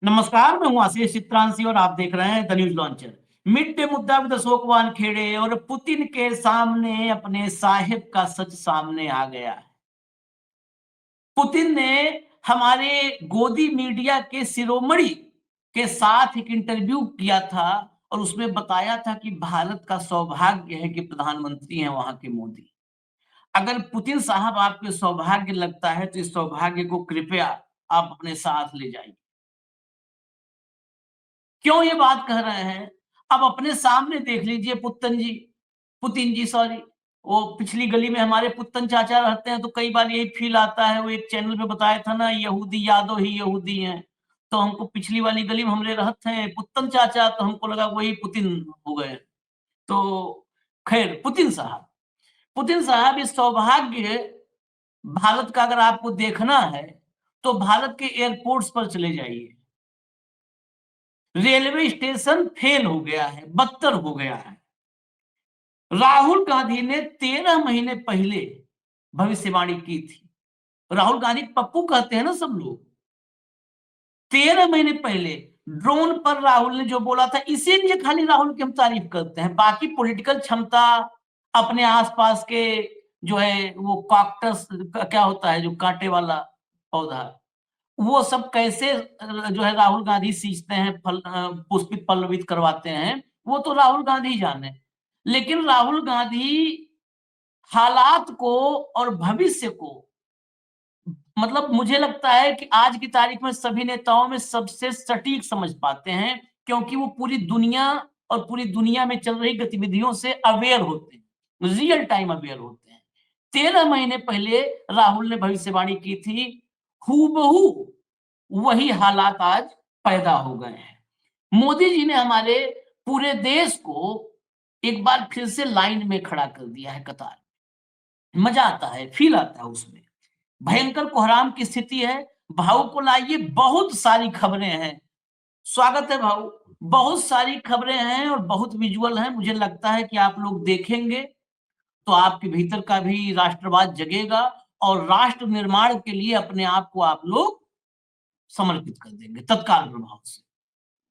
नमस्कार, मैं हूं आशीष चित्रांशी और आप देख रहे हैं the news launcher. Mid day मुद्दा विद अशोक वानखेड़े और पुतिन के सामने अपने साहिब का सच सामने आ गया है। पुतिन ने हमारे गोदी मीडिया के शिरोमणि के साथ एक इंटरव्यू किया था और उसमें बताया था कि भारत का सौभाग्य है कि प्रधानमंत्री हैं वहां के मोदी। अगर पुतिन साहब आपके सौभाग्य लगता है तो इस सौभाग्य को कृपया आप अपने साथ ले जाइए। क्यों ये बात कह रहे हैं? अब अपने सामने देख लीजिए पुतिन जी सॉरी, वो पिछली गली में हमारे पुत्तन चाचा रहते हैं तो कई बार यही फील आता है। वो एक चैनल पे बताया था ना, यहूदी यादव ही यहूदी हैं। तो हमको पिछली वाली गली में हमरे रहते हैं पुत्तन चाचा, तो हमको लगा वही पुतिन हो गए। तो खैर, पुतिन साहब इस सौभाग्य भारत का अगर आपको देखना है तो भारत के एयरपोर्ट्स पर चले जाइए। रेलवे स्टेशन फेल हो गया है, बदतर हो गया है। राहुल गांधी ने 13 महीने पहले भविष्यवाणी की थी। राहुल गांधी पप्पू कहते हैं ना सब लोग। 13 महीने पहले ड्रोन पर राहुल ने जो बोला था, इसीलिए खाली राहुल की हम तारीफ करते हैं। बाकी पॉलिटिकल क्षमता, अपने आसपास के जो है वो कॉक्टस क्या होता है, जो कांटे वाला पौधा, वो सब कैसे जो है राहुल गांधी सींचते हैं, पुष्पित पल्लवित करवाते हैं, वो तो राहुल गांधी जाने। लेकिन राहुल गांधी हालात को और भविष्य को, मतलब मुझे लगता है कि आज की तारीख में सभी नेताओं में सबसे सटीक समझ पाते हैं, क्योंकि वो पूरी दुनिया और पूरी दुनिया में चल रही गतिविधियों से अवेयर होते हैं, रियल टाइम अवेयर होते हैं। 13 महीने पहले राहुल ने भविष्यवाणी की थी, हूबहू वही हालात आज पैदा हो गए हैं। मोदी जी ने हमारे पूरे देश को एक बार फिर से लाइन में खड़ा कर दिया है, कतार। मजा आता है, फील आता है उसमें। भयंकर कोहराम की स्थिति है। भाऊ को लाइए, बहुत सारी खबरें हैं। स्वागत है भाऊ। बहुत सारी खबरें हैं और बहुत विजुअल हैं। मुझे लगता है कि आप लोग देखेंगे तो आपके भीतर का भी राष्ट्रवाद जगेगा और राष्ट्र निर्माण के लिए अपने आप को आप लोग समर्पित कर देंगे तत्काल प्रभाव से,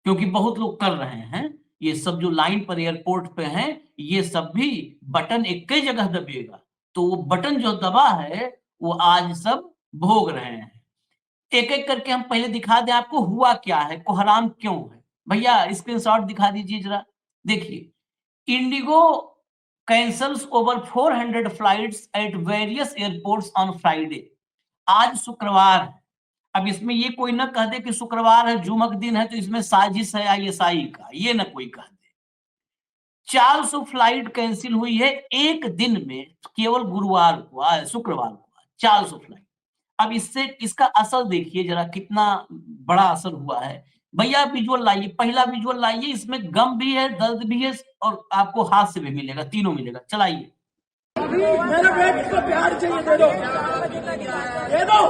क्योंकि बहुत लोग कर रहे हैं। ये सब जो लाइन पर एयरपोर्ट पे हैं, ये सब भी बटन एक ही जगह दबिएगा, तो वो बटन जो दबा है वो आज सब भोग रहे हैं। एक एक करके हम पहले दिखा दें आपको हुआ क्या है, कोहराम क्यों है। भैया स्क्रीनशॉट दिखा दीजिए जरा। देखिए, Indigo cancels over 400 flights at various airports on Friday. आज शुक्रवार है। अब इसमें ये कोई ना कह दे कि शुक्रवार है, जुमक दिन है, तो इसमें साजिश है आईएसआई का, ये ना कोई कह दे। 400 फ्लाइट कैंसिल हुई है एक दिन में, केवल गुरुवार को, शुक्रवार को 400 फ्लाइट। अब इससे इसका असर देखिए जरा, कितना बड़ा असर हुआ है। भैया विजुअल लाइए, पहला विजुअल लाइए। इसमें गम भी है, दर्द भी है और आपको हाथ से भी मिलेगा, तीनों मिलेगा। चलाइए। मेरे बेटे को प्यार चाहिए, दे दो, दे दो,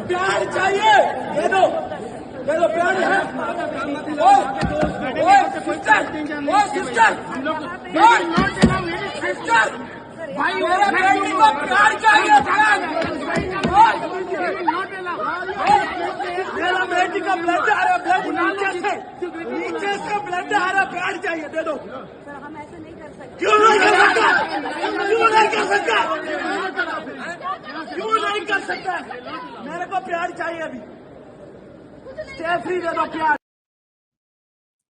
प्यार चाहिए, दे दो, दे दो, प्यार है। सिस्टर, भाई मेरे बेटे को प्यार चाहिए, मेरा बेटी का ब्लड आ रहा, ब्लड नीचे से ब्लड आ रहा, प्यार चाहिए, दे दो। हम ऐसे नहीं कर सकते। क्यों नहीं कर सकता? क्यों नहीं कर सकता? क्यों नहीं कर सकता? मेरे को प्यार चाहिए अभी, सेफ्री दे दो, प्यार।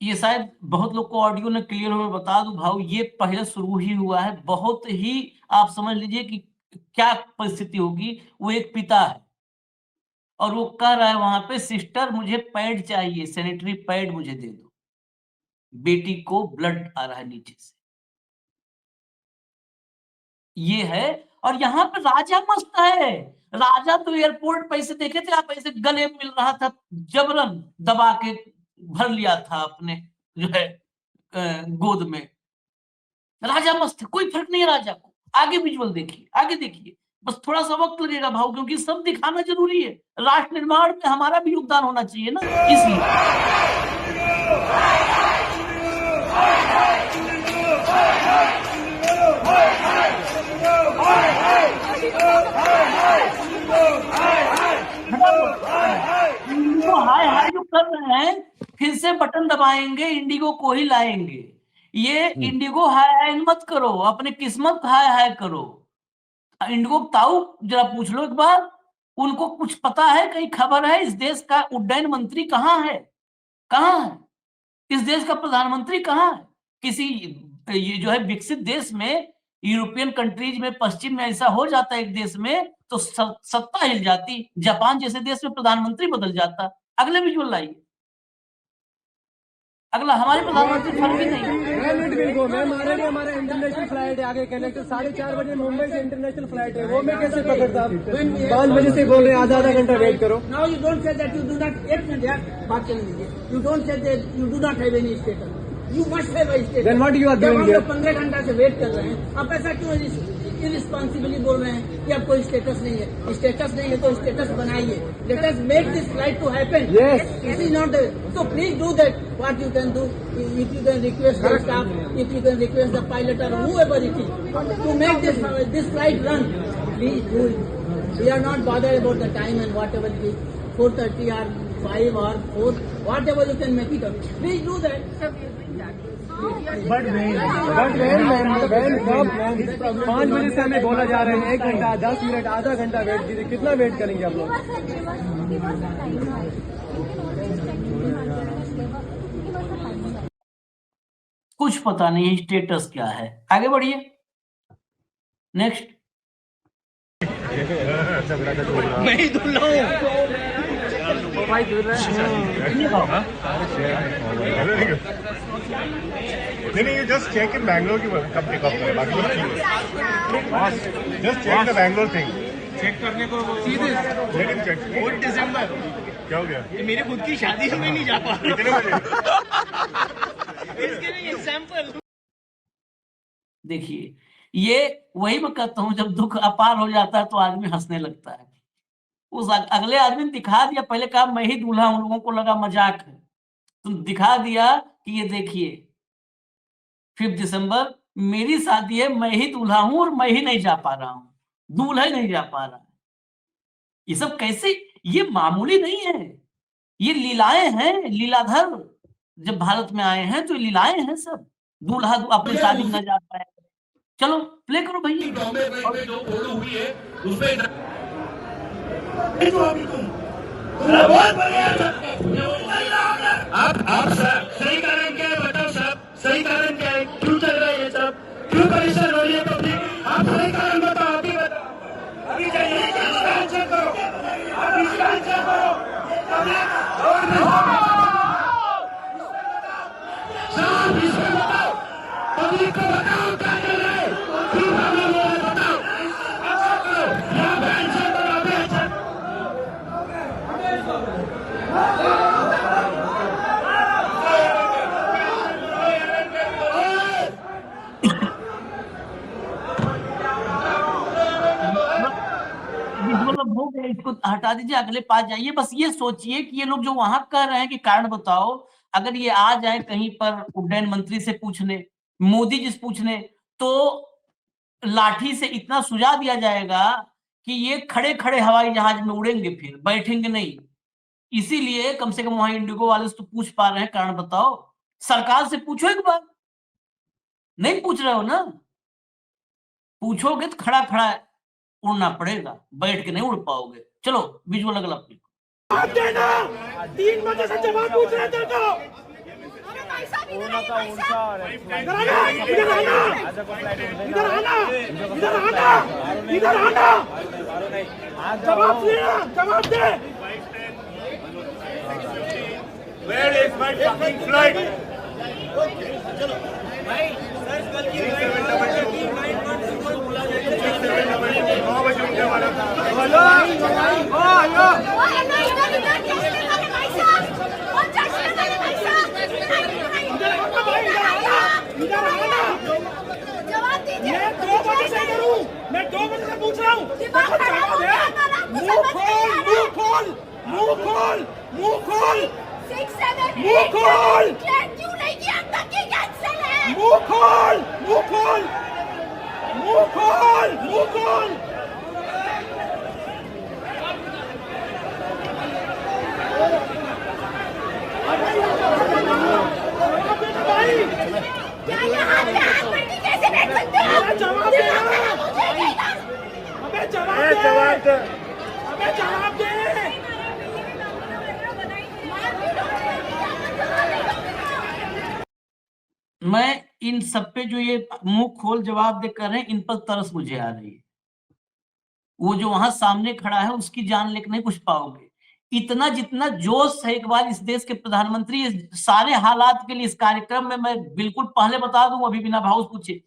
ये शायद बहुत लोग को ऑडियो ने क्लियर हो, बता दूं भाव, ये पहले शुरू ही हुआ है। बहुत ही आप समझ लीजिए कि क्या परिस्थिति होगी। वो एक पिता है और वो कह रहा है वहां पे, सिस्टर मुझे पैड चाहिए, सैनिटरी पैड मुझे दे दो, बेटी को ब्लड आ रहा है नीचे से। ये है। और यहाँ पे राजा मस्त है। राजा तो एयरपोर्ट पे ऐसे देखे थे आप, ऐसे गले मिल रहा था, जबरन दबा के भर लिया था अपने जो है गोद में। राजा मस्त है, कोई फर्क नहीं है राजा को। आगे विजुअल देखिए, आगे देखिए। बस थोड़ा सा वक्त लगेगा भाव, क्योंकि सब दिखाना जरूरी है। राष्ट्र निर्माण में हमारा भी योगदान होना चाहिए ना, इसलिए हाय हाय कर रहे हैं, फिर से बटन दबाएंगे, इंडिगो को ही लाएंगे। ये इंडिगो हाय हाय मत करो, अपनी किस्मत हाय हाय करो। इंडिगो ताऊ जरा पूछ लो एक बार, उनको कुछ पता है, कहीं खबर है इस देश का उड्डयन मंत्री कहाँ है? कहाँ है इस देश का प्रधानमंत्री? कहाँ है? किसी ये जो है विकसित देश में, यूरोपियन कंट्रीज में, पश्चिम में ऐसा हो जाता है एक देश में तो सत्ता हिल जाती। जापान जैसे देश में प्रधानमंत्री बदल जाता। अगले विजुअल लाइए, अगला हमारे प्रधानमंत्री फर्क ही नहीं। मैम ऑलरेडी हमारा इंटरनेशनल फ्लाइट है, आगे कनेक्ट 4:30 बजे मुंबई से इंटरनेशनल फ्लाइट है, वो मैं कैसे पकड़ता? 5 बजे से बोल रहे हैं आधा घंटा वेट करो। Now you don't say that you do not, एक मिनट यार बात चल रही है, you don't say that you do not have any status, you must have a status। Then what you are doing here? 15 घंटा से wait कर रहे हैं, आप ऐसा क्यों इररिस्पॉन्सिबली बोल रहे हैं कि अब कोई स्टेटस नहीं है? स्टेटस नहीं है तो स्टेटस बनाइए। Let us make this flight to happen. Yes. This is not so please do that what you can do, if you can request the staff, if you can request the pilot or whoever it is to make this flight run, please do it. We are not bothered about the time and whatever it is, 4:30 or 5 or 4, whatever you can make it up. Please do that. But ma'am 5 बजे से हमें बोला जा रहा है 1 घंटा 10 minute आधा घंटा वेट कीजिए, कितना वेट करेंगे आप लोग? कुछ पता नहीं स्टेटस क्या है। आगे बढ़िए, नेक्स्ट। मैं ही धुल रहा हूँ। नहीं, you just check in Bangalore की कब टेक ऑफ करें, बाकी सब ठीक है। Just check the Bangalore thing। Check करने को सीधे लेकिन check 4 दिसंबर क्या हो गया? ये मेरी खुद की शादी है, मैं नहीं जा पा रहा। कितने बजे? इसके लिए एग्जाम्पल देखिए, ये वही मैं कहता हूँ, जब दुख अपार हो जाता है तो आदमी हंसने लगता है। उस अगले आदमी ने दिखा दिया, पहले कहा मैं ही दूल्हा हूं, लोगों को लगा मजाक है, तुम दिखा दिया कि ये देखिए 5 दिसंबर मेरी शादी है, मैं ही दूल्हा हूं और मैं ही नहीं जा पा रहा हूं, दूल्हा ही नहीं जा पा रहा है। ये सब कैसे? ये मामूली नहीं है, ये लीलाएं हैं, लीलाधर जब भारत में आए हैं तो ये लीलाएं हैं सब। दूल्हा अपनी शादी में न जा पाए। चलो प्ले करो भैया। जो ओढ़ हुई है उसमें आप सही कारण क्या है बताओ साहब, सही कारण क्या है, क्यों चल रहा है ये सब, क्यों परेशान हो रही है पब्लिक? आप सही कारण बताओ, अभी बताओ, अभी जाइए इसका आंसर करो, आप इसका आंसर करो। साहब इसमें बताओ, पब्लिक को बताओ क्या चल रहा है, क्यों प्रॉब्लम हो रहा है बताओ, आंसर करो, यहाँ पे आंसर करो, अभी आंसर। मतलब हो गया, इसको हटा दीजिए, अगले पास जाइए। बस ये सोचिए कि ये लोग जो वहां कह रहे हैं कि कारण बताओ, अगर ये आ जाए कहीं पर उड्डयन मंत्री से पूछने, मोदी जी से पूछने, तो लाठी से इतना सुझा दिया जाएगा कि ये खड़े खड़े हवाई जहाज में उड़ेंगे, फिर बैठेंगे नहीं। इसीलिए कम से कम वहां इंडिगो वाले से तो पूछ पा रहे हैं, कारण बताओ। सरकार से पूछो एक बार, नहीं पूछ रहे हो ना, पूछोगे तो खड़ा खड़ा उड़ना पड़ेगा, बैठ के नहीं उड़ पाओगे। चलो विजुअल अगला प्ले। 3 बजे से जवाब पूछ रहे थे तो इधर आना, जवाब दे। Where is my fucking flight? चलो भाई सर, कल की 9 बजे उठने वाला था। मैं 2 बजे से पूछ रहा हूँ, मुंह खोल। 6, 7, मुंह खोल। क्यों नहीं किया अब तक? ये कैंसिल है। मुंह खोल। मैं इन सब पे जो ये मुंह खोल जवाब दे कर रहे हैं, इन पर तरस मुझे आ रही है। वो जो वहां सामने खड़ा है उसकी जान लेकर नहीं पूछ पाओगे। इतना जितना जोश है, एक बार इस देश के प्रधानमंत्री इस सारे हालात के लिए इस कार्यक्रम में, मैं बिल्कुल पहले बता दूं अभी बिना भाव पूछे,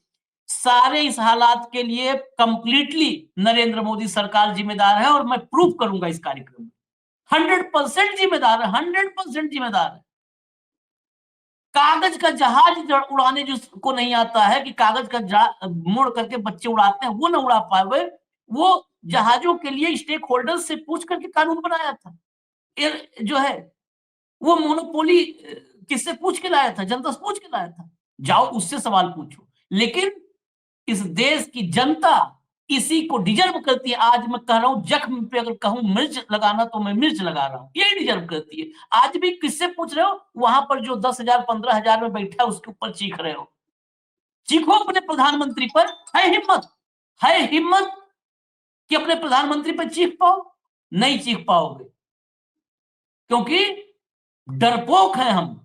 सारे इस हालात के लिए कंप्लीटली नरेंद्र मोदी सरकार जिम्मेदार है, और मैं प्रूव करूंगा इस कार्यक्रम में। 100% जिम्मेदार है, 100% जिम्मेदार है। कागज का जहाज उड़ाने जिसको नहीं आता है, कि कागज का मोड़ करके बच्चे उड़ाते हैं, वो ना उड़ा पाए, वो जहाजों के लिए स्टेक होल्डर से पूछ करके कानून बनाया था। जो है वो मोनोपोली किससे पूछ के लाया था? जनता से पूछ के लाया था। जाओ उससे सवाल पूछो। लेकिन इस देश की जनता इसी को डिजर्व करती है। आज मैं कह रहा हूं, जख्म पे अगर कहूं मिर्च लगाना, तो मैं मिर्च लगा रहा हूं, यही डिजर्व करती है। आज भी किससे पूछ रहे हो? वहां पर जो 10,000 15,000 में बैठा है उसके ऊपर चीख रहे हो। चीखो अपने प्रधानमंत्री पर। है हिम्मत कि अपने प्रधानमंत्री पर चीख पाओ? नहीं चीख पाओगे, क्योंकि डरपोक है हम।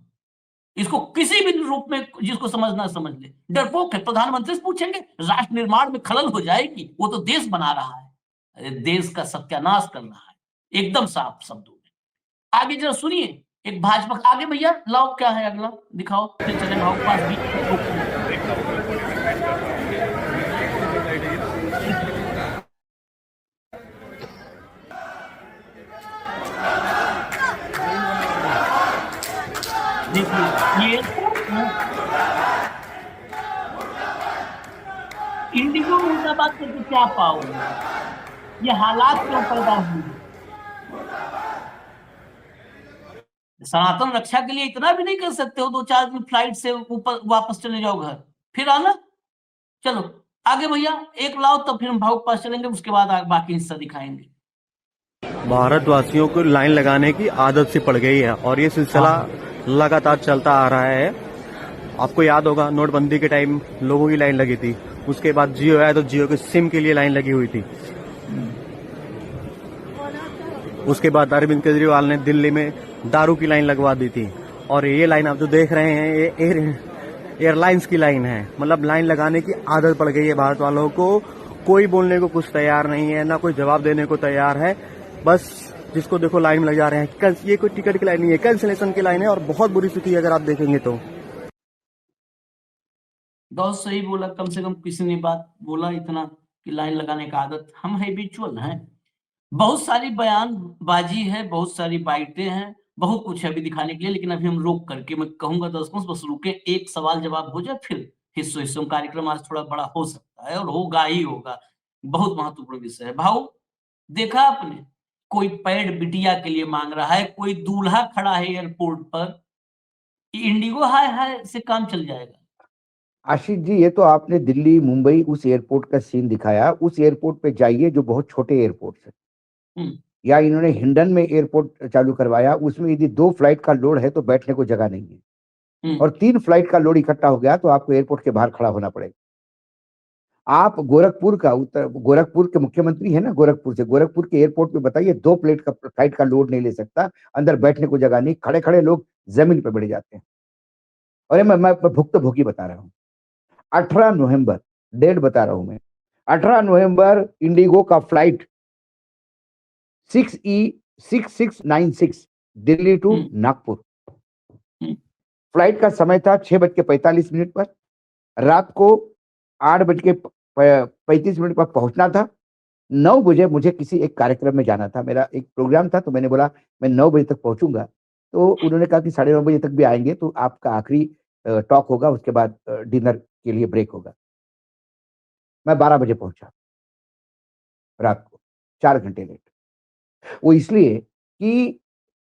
इसको किसी भी रूप में जिसको समझना समझ ले, डरपोक है। प्रधानमंत्री से पूछेंगे, राष्ट्र निर्माण में खलल हो जाएगी। वो तो देश बना रहा है, अरे देश का सत्यानाश कर रहा है, एकदम साफ शब्दों में। आगे जरा सुनिए, एक भाजपा आगे भैया लाओ, क्या है अगला दिखाओ, फिर चले भाव के पास भी। देखिए ये इंडिगो मुर्दाबाद करके क्या पाओगे? ये हालात क्यों पैदा हुए? सनातन रक्षा के लिए इतना भी नहीं कर सकते हो? 2-4 दिन फ्लाइट से ऊपर वापस चले जाओ घर, फिर आना। चलो आगे भैया, एक लाओ, तब फिर हम भाव के पास चलेंगे, उसके बाद बाकी हिस्सा दिखाएंगे। भारतवासियों को लाइन लगाने की आदत सी पड़ गई है और ये सिलसिला लगातार चलता आ रहा है। आपको याद होगा नोटबंदी के टाइम लोगों की लाइन लगी थी, उसके बाद जियो आया तो जियो के सिम के लिए लाइन लगी हुई थी। उसके बाद अरविंद केजरीवाल ने दिल्ली में दारू की लाइन लगवा दी थी, और ये लाइन आप जो देख रहे हैं ये एयरलाइंस की लाइन है। मतलब लाइन लगाने की आदत पड़ गई है भारत वालों को। कोई बोलने को कुछ तैयार नहीं है, ना कोई जवाब देने को तैयार है। बस जिसको देखो लाइन में लग जा रहे हैं। ये कोई टिकट की लाइन नहीं है, कैंसिलेशन की लाइन है, और बहुत बुरी स्थिति है अगर आप देखेंगे तो। बहुत सही बोला, कम से कम किसी ने बात बोला इतना कि लाइन लगाने का आदत। हम हैबिचुअल हैं, बहुत सारी बयानबाजी है, बहुत सारी बाइटें हैं, बहुत कुछ है अभी दिखाने के लिए। लेकिन अभी हम रोक करके, मैं कहूंगा दर्शकों बस रुके, एक सवाल जवाब हो जाए, फिर हिस्सों कार्यक्रम आज थोड़ा बड़ा हो सकता है, और होगा ही होगा। बहुत महत्वपूर्ण विषय है। भाऊ देखा आपने, कोई पैड बिटिया के लिए मांग रहा है, कोई दूल्हा खड़ा है एयरपोर्ट पर। इंडिगो हाय हाय से काम चल जाएगा? आशीष जी, ये तो आपने दिल्ली मुंबई उस एयरपोर्ट का सीन दिखाया। उस एयरपोर्ट पे जाइए जो बहुत छोटे एयरपोर्ट है, या इन्होंने हिंडन में एयरपोर्ट चालू करवाया, उसमें यदि 2 फ्लाइट का लोड है तो बैठने को जगह नहीं है, और 3 फ्लाइट का लोड इकट्ठा हो गया तो आपको एयरपोर्ट के बाहर खड़ा होना पड़ेगा। आप गोरखपुर के मुख्यमंत्री है ना, गोरखपुर के एयरपोर्ट पे बताइए, 2 फ्लाइट का लोड नहीं ले सकता, अंदर बैठने को जगह नहीं, खड़े खड़े लोग जमीन पे बैठ जाते हैं। और मैं भुक्तभोगी बता रहा हूँ। 18 नवंबर, डेट बता रहा हूं मैं, 18 नवंबर इंडिगो का flight 6E6696 Delhi to Nagpur. Flight का समय था 6:45 पर। रात को 8:35 पर पहुंचना था। 9 बजे मुझे किसी एक कार्यक्रम में जाना था, मेरा एक प्रोग्राम था, तो मैंने बोला मैं 9 बजे तक पहुंचूंगा। तो उन्होंने कहा कि 9:30 बजे तक भी आएंगे तो आपका आखिरी टॉक होगा, उसके बाद डिनर के लिए ब्रेक होगा। मैं 12 बजे पहुंचा रात को, 4 घंटे लेट। वो इसलिए कि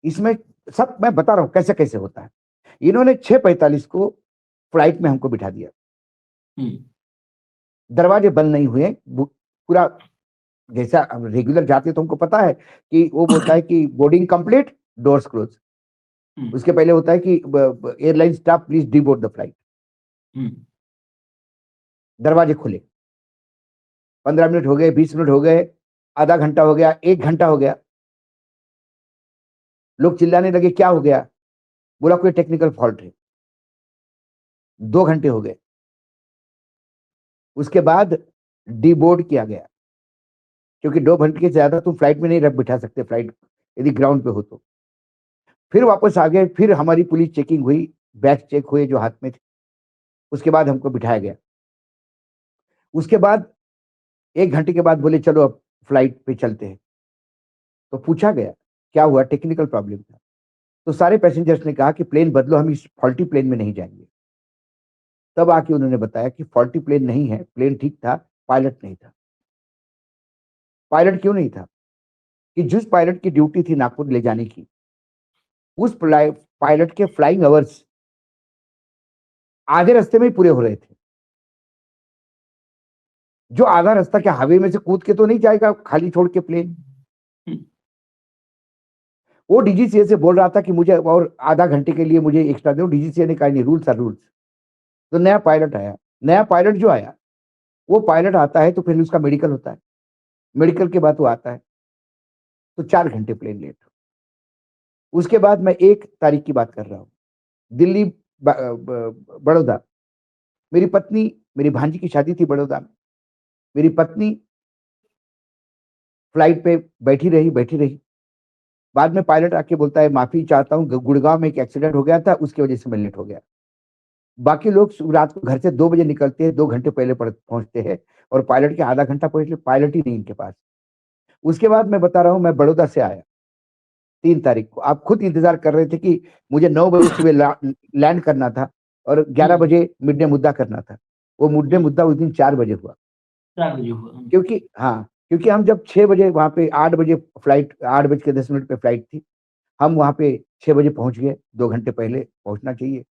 इसमें सब मैं बता रहा हूं कैसे कैसे होता है। इन्होंने 6:45 को फ्लाइट में हमको बिठा दिया, दरवाजे बंद नहीं हुए, पूरा जैसा रेगुलर जाते तो हमको पता है कि वो बोलता है कि बोर्डिंग कंप्लीट, डोर्स क्लोज। उसके पहले होता है कि airline staff please deboard the flight. दरवाजे खुले, 15 मिनट हो गए, 20 मिनट हो गए, आधा घंटा हो गया, 1 घंटा हो गया। लोग चिल्लाने लगे क्या हो गया? बोला कोई टेक्निकल फॉल्ट है। 2 घंटे हो गए। उसके बाद डीबोर्ड किया गया, क्योंकि 2 घंटे से ज्यादा तुम फ्लाइट में नहीं रख बिठा सकते फ्लाइट, यदि ग्राउंड पे हो तो। फिर वापस आ गए, फिर हमारी पुलिस चेकिंग हुई, बैग चेक हुए जो हाथ में थे। उसके बाद हमको बिठाया गया। उसके बाद 1 घंटे के बाद बोले चलो अब फ्लाइट पे चलते हैं। तो पूछा गया क्या हुआ, टेक्निकल प्रॉब्लम था। तो सारे पैसेंजर्स ने कहा कि प्लेन बदलो, हम इस फॉल्टी प्लेन में नहीं जाएंगे। तब आके उन्होंने बताया कि फॉल्टी प्लेन नहीं है, प्लेन ठीक था, पायलट नहीं था। पायलट क्यों नहीं था? कि जिस पायलट की ड्यूटी थी नागपुर ले जाने की, उस पायलट के फ्लाइंग आवर्स आधे रास्ते में ही पूरे हो रहे थे। जो आधा रास्ता क्या हाईवे में से कूद के तो नहीं जाएगा खाली छोड़ के प्लेन। वो डीजीसीए से बोल रहा था कि मुझे और आधा घंटे के लिए मुझे एक्स्ट्रा दो। डीजीसीए ने कहा नहीं, रूल्स आर रूल्स। तो नया पायलट आया। नया पायलट जो आया, वो पायलट आता है तो फिर उसका मेडिकल होता है, मेडिकल के बाद वो आता है, तो 4 घंटे प्लेन लेट। उसके बाद मैं 1 तारीख की बात कर रहा हूं, दिल्ली बड़ौदा। मेरी पत्नी, मेरी भांजी की शादी थी बड़ौदा में। मेरी पत्नी फ्लाइट पे बैठी रही। बाद में पायलट आके बोलता है माफी चाहता हूं, गुड़गांव में एक एक्सीडेंट हो गया था, उसकी वजह से मैं लेट हो गया। बाकी लोग रात को घर से 2 बजे निकलते हैं, 2 घंटे पहले पहुंचते हैं, और पायलट के आधा घंटा पहले पायलट ही नहीं इनके पास। उसके बाद मैं बता रहा हूं, मैं बड़ौदा से आया 3 तारीख को। आप खुद इंतजार कर रहे थे कि मुझे 9 बजे सुबह लैंड करना था और 11 बजे मिड डे मुद्दा करना था। वो मिड डे मुद्दा उस दिन 4 बजे हुआ। 4 बजे हुआ। क्योंकि हम जब 6 बजे वहां पे 8 बजे फ्लाइट, 8:10 पे फ्लाइट थी, हम वहां पे 6 बजे पहुंच गए। 2 घंटे पहले पहुंचना चाहिए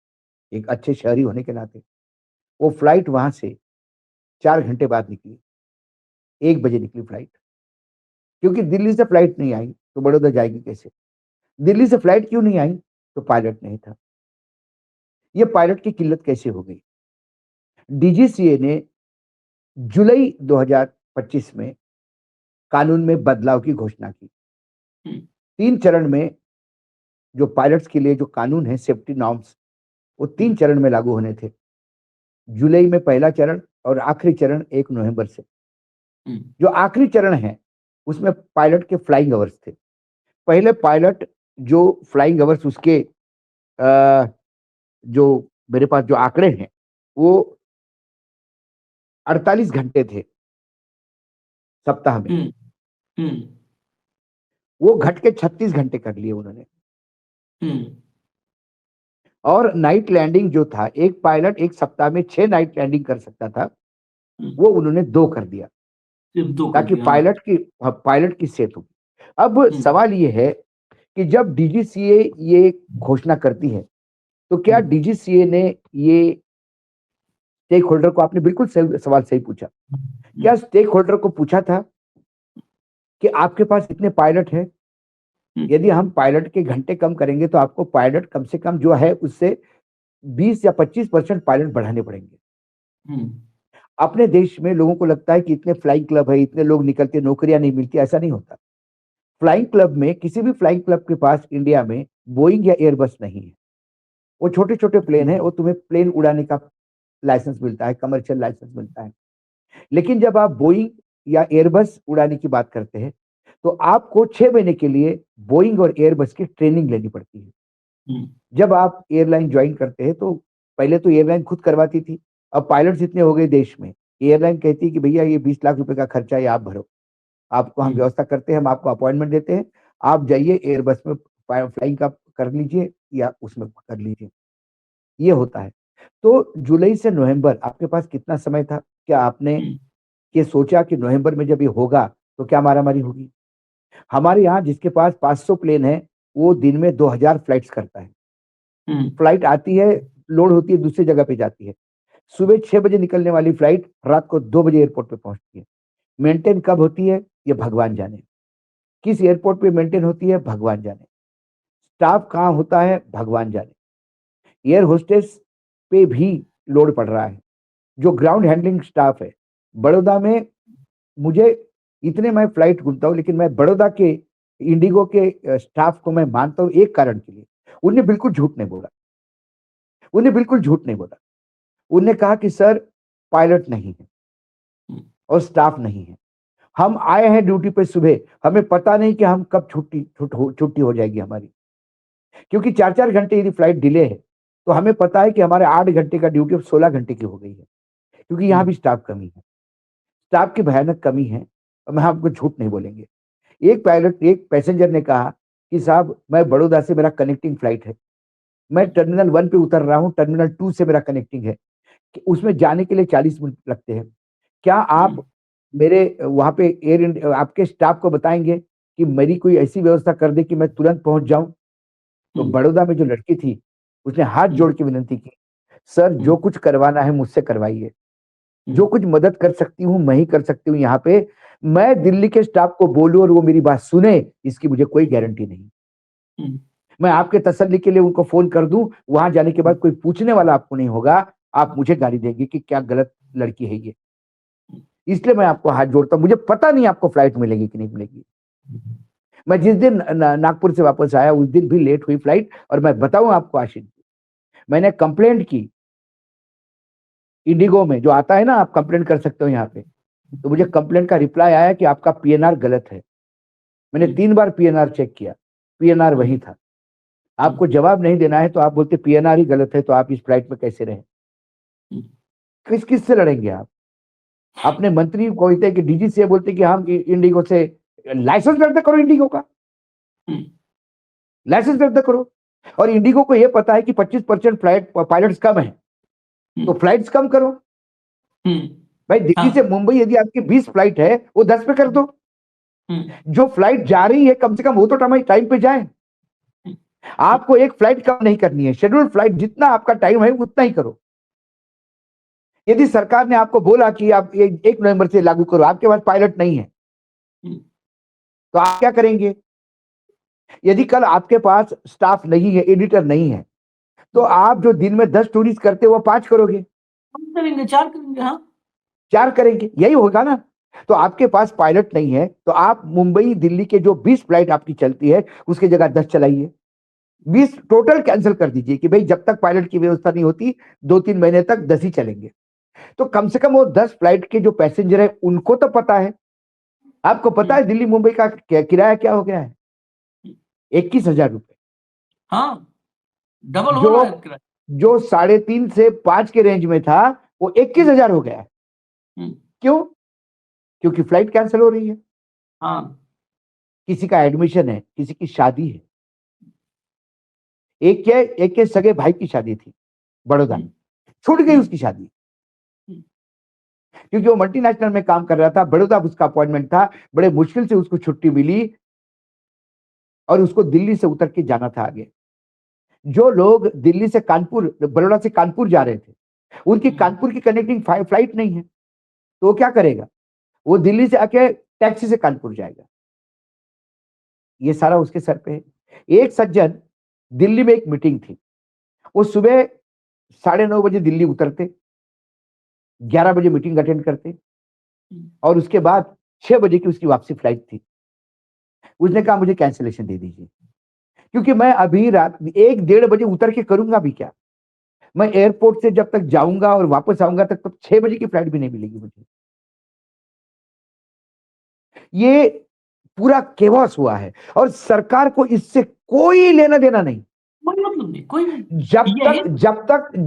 एक अच्छे शहरी होने के नाते। वो फ्लाइट वहां से 4 घंटे बाद निकली, 1 बजे निकली फ्लाइट। क्योंकि दिल्ली से फ्लाइट नहीं आई तो बड़ौदा जाएगी कैसे? दिल्ली से फ्लाइट क्यों नहीं आई? तो पायलट नहीं था। ये पायलट की किल्लत कैसे हो गई? डीजीसीए ने जुलाई 2025 में कानून में बदलाव की घोषणा की। 3 चरण में जो पायलट्स के लिए जो कानून है, सेफ्टी नॉर्म्स, वो 3 चरण में लागू होने थे। जुलाई में पहला चरण और आखिरी चरण 1 नवंबर से। जो आखिरी चरण है उसमें पायलट के फ्लाइंग आवर्स थे। पहले पायलट जो फ्लाइंग आवर्स उसके जो मेरे पास जो आंकड़े हैं वो 48 घंटे थे सप्ताह में। वो घट के 36 घंटे कर लिए उन्होंने। और नाइट लैंडिंग जो था, एक पायलट एक सप्ताह में 6 नाइट लैंडिंग कर सकता था, वो उन्होंने 2 कर दिया, ताकि पायलट की सेहत होगी। अब सवाल ये है कि जब डीजीसीए ये घोषणा करती है तो क्या डीजीसीए ने ये स्टेक होल्डर को, आपने बिल्कुल सवाल सही पूछा, क्या स्टेक होल्डर को पूछा था कि आपके पास इतने पायलट हैं, यदि हम पायलट के घंटे कम करेंगे तो आपको पायलट कम से कम जो है उससे 20 या 25% पायलट बढ़ाने पड़ेंगे। अपने देश में लोगों को लगता है कि इतने फ्लाइंग क्लब है, इतने लोग निकलते, नौकरियां नहीं मिलती। ऐसा नहीं होता। फ्लाइंग क्लब में, किसी भी फ्लाइंग क्लब के पास इंडिया में बोइंग या एयरबस नहीं है। वो छोटे छोटे प्लेन है, वो तुम्हें प्लेन उड़ाने का लाइसेंस मिलता है, कमर्शियल लाइसेंस मिलता है। लेकिन जब आप बोइंग या एयरबस उड़ाने की बात करते हैं तो आपको 6 महीने के लिए बोइंग और एयरबस की ट्रेनिंग लेनी पड़ती है। जब आप एयरलाइन ज्वाइन करते हैं तो पहले तो एयरलाइन खुद करवाती थी, अब पायलट्स इतने हो गए देश में, एयरलाइन कहती है कि भैया ये 20 लाख रुपए का खर्चा है, आप भरो, आपको हम व्यवस्था करते हैं, हम आपको अपॉइंटमेंट देते हैं, आप जाइए एयरबस में फ्लाइंग का कर लीजिए या उसमें कर लीजिए। ये होता है। तो जुलाई से नवंबर आपके पास कितना समय था? क्या आपने ये सोचा कि नवंबर में जब ये होगा तो क्या मारामारी होगी? हमारे यहाँ जिसके पास 500 प्लेन है वो दिन में 2000 फ्लाइट्स करता है। फ्लाइट आती है, लोड होती है, दूसरी जगह पे जाती है। सुबह 6 बजे निकलने वाली फ्लाइट रात को 2 बजे एयरपोर्ट पे पहुंचती है। मेंटेन कब होती है ये भगवान जाने, किस एयरपोर्ट पे मेंटेन होती है भगवान जाने, स्टाफ कहाँ होता है भगवान जाने। एयर होस्टेस पे भी लोड पड़ रहा है, जो ग्राउंड हैंडलिंग स्टाफ है। बड़ौदा में मुझे इतने मैं फ्लाइट घूमता हूँ, लेकिन मैं बड़ौदा के इंडिगो के स्टाफ को मैं मानता हूँ एक कारण के लिए, उन्हें बिल्कुल झूठ नहीं बोला। उन्होंने कहा कि सर पायलट नहीं है और स्टाफ नहीं है, हम आए हैं ड्यूटी पे सुबह, हमें पता नहीं कि हम कब छुट्टी हो जाएगी हमारी, क्योंकि 4-4 घंटे यदि फ्लाइट डिले है तो हमें पता है कि हमारे 8 घंटे का ड्यूटी अब 16 घंटे की हो गई है, क्योंकि यहाँ भी स्टाफ कमी है, स्टाफ की भयानक कमी है। और मैं आपको झूठ नहीं बोलेंगे, एक पैसेंजर ने कहा कि साहब मैं बड़ौदा से, मेरा कनेक्टिंग फ्लाइट है, मैं टर्मिनल 1 पे उतर रहा हूँ, टर्मिनल 2 से मेरा कनेक्टिंग है, कि उसमें जाने के लिए 40 मिनट लगते हैं, क्या आप मेरे वहां पे आपके स्टाफ को बताएंगे कि मेरी कोई ऐसी व्यवस्था कर दे कि मैं तुरंत पहुंच जाऊं? तो बड़ौदा में जो लड़की थी उसने हाथ जोड़ के विनती की, सर जो कुछ करवाना है मुझसे करवाइए, जो कुछ मदद कर सकती हूँ मैं ही कर सकती हूँ यहाँ पे, मैं दिल्ली के स्टाफ को बोलूं और वो मेरी बात सुने, इसकी मुझे कोई गारंटी नहीं। मैं आपके तसल्ली के लिए उनको फोन कर दूं, वहां जाने के बाद कोई पूछने वाला आपको नहीं होगा, आप मुझे गाली देंगे कि क्या गलत लड़की है ये। इसलिए मैं आपको हाथ जोड़ता हूं, मुझे पता नहीं आपको फ्लाइट मिलेगी कि नहीं मिलेगी। मैं जिस दिन नागपुर से वापस आया उस दिन भी लेट हुई फ्लाइट, और मैं बताऊं आपको आशीष, मैंने कंप्लेंट की इंडिगो में, जो आता है ना, आप कंप्लेंट कर सकते हो यहाँ पे, तो मुझे कंप्लेंट का रिप्लाई आया कि आपका पीएनआर गलत है। मैंने 3 बार पीएनआर चेक किया, पीएनआर वही था। आपको जवाब नहीं देना है तो आप बोलते पीएनआर ही गलत है, तो आप इस फ्लाइट में कैसे रहे? किस से लड़ेंगे आप? अपने मंत्री को बोलते हैं कि डीजी से बोलते कि हम इंडिगो से लाइसेंस रद्द करो, इंडिगो का लाइसेंस रद्द करो। और इंडिगो को यह पता है कि 25% फ्लाइट पायलट्स कम है, तो फ्लाइट्स कम करो भाई। दिल्ली से मुंबई यदि आपकी 20 फ्लाइट है वो 10 पे कर दो। जो फ्लाइट जा रही है कम से कम वो तो टाइम पे जाए। आपको एक फ्लाइट कम नहीं करनी है, शेड्यूल फ्लाइट जितना आपका टाइम है उतना ही करो। यदि सरकार ने आपको बोला कि आप 1 नवंबर से लागू करो, आपके पास पायलट नहीं है तो आप क्या करेंगे? यदि कल आपके पास स्टाफ नहीं है, एडिटर नहीं है, तो आप जो दिन में 10 टूरिस्ट करते हो वो 5 करोगे, 4 करेंगे। हाँ 4 करेंगे, यही होगा ना। तो आपके पास पायलट नहीं है तो आप मुंबई दिल्ली के जो 20 फ्लाइट आपकी चलती है उसकी जगह 10 चलाइए, 20 टोटल कैंसिल कर दीजिए कि भाई जब तक पायलट की व्यवस्था नहीं होती 2-3 महीने तक 10 ही चलेंगे। तो कम से कम वो 10 फ्लाइट के जो पैसेंजर है उनको तो पता है। आपको पता है दिल्ली मुंबई का किराया क्या हो गया है? 21,000 रुपए। हाँ डबल हो रहा है। जो 3.5 से 5 के रेंज में था वो 21,000 हो गया है। क्यों? क्योंकि फ्लाइट कैंसिल हो रही है। हाँ किसी का एडमिशन है, किसी की शादी है। एक के सगे भाई की शादी थी बड़ौदा, छूट गई उसकी शादी क्योंकि वो मल्टीनेशनल में काम कर रहा था। बड़ौदा उसका अपॉइंटमेंट था, बड़े मुश्किल से उसको छुट्टी मिली और उसको दिल्ली से उतर के जाना था आगे। जो लोग दिल्ली से कानपुर, बड़ौदा से कानपुर जा रहे थे, उनकी कानपुर की कनेक्टिंग फ्लाइट नहीं है, तो वो क्या करेगा? वो दिल्ली से आके टैक्सी से कानपुर जाएगा। ये सारा उसके सर पे है। एक सज्जन, दिल्ली में एक मीटिंग थी, वो सुबह 9:30 बजे दिल्ली उतरते, 11 बजे मीटिंग अटेंड करते और उसके बाद 6 बजे की उसकी वापसी फ्लाइट थी। उसने कहा मुझे कैंसिलेशन दे दीजिए क्योंकि मैं अभी रात 1-1:30 बजे उतर के करूंगा भी क्या? मैं एयरपोर्ट से जब तक जाऊंगा और वापस आऊंगा तब 6 बजे की फ्लाइट भी नहीं मिलेगी मुझे। ये पूरा केओस हुआ है और सरकार को इससे कोई लेना देना नहीं। कोई मतलब नहीं, कोई नहीं।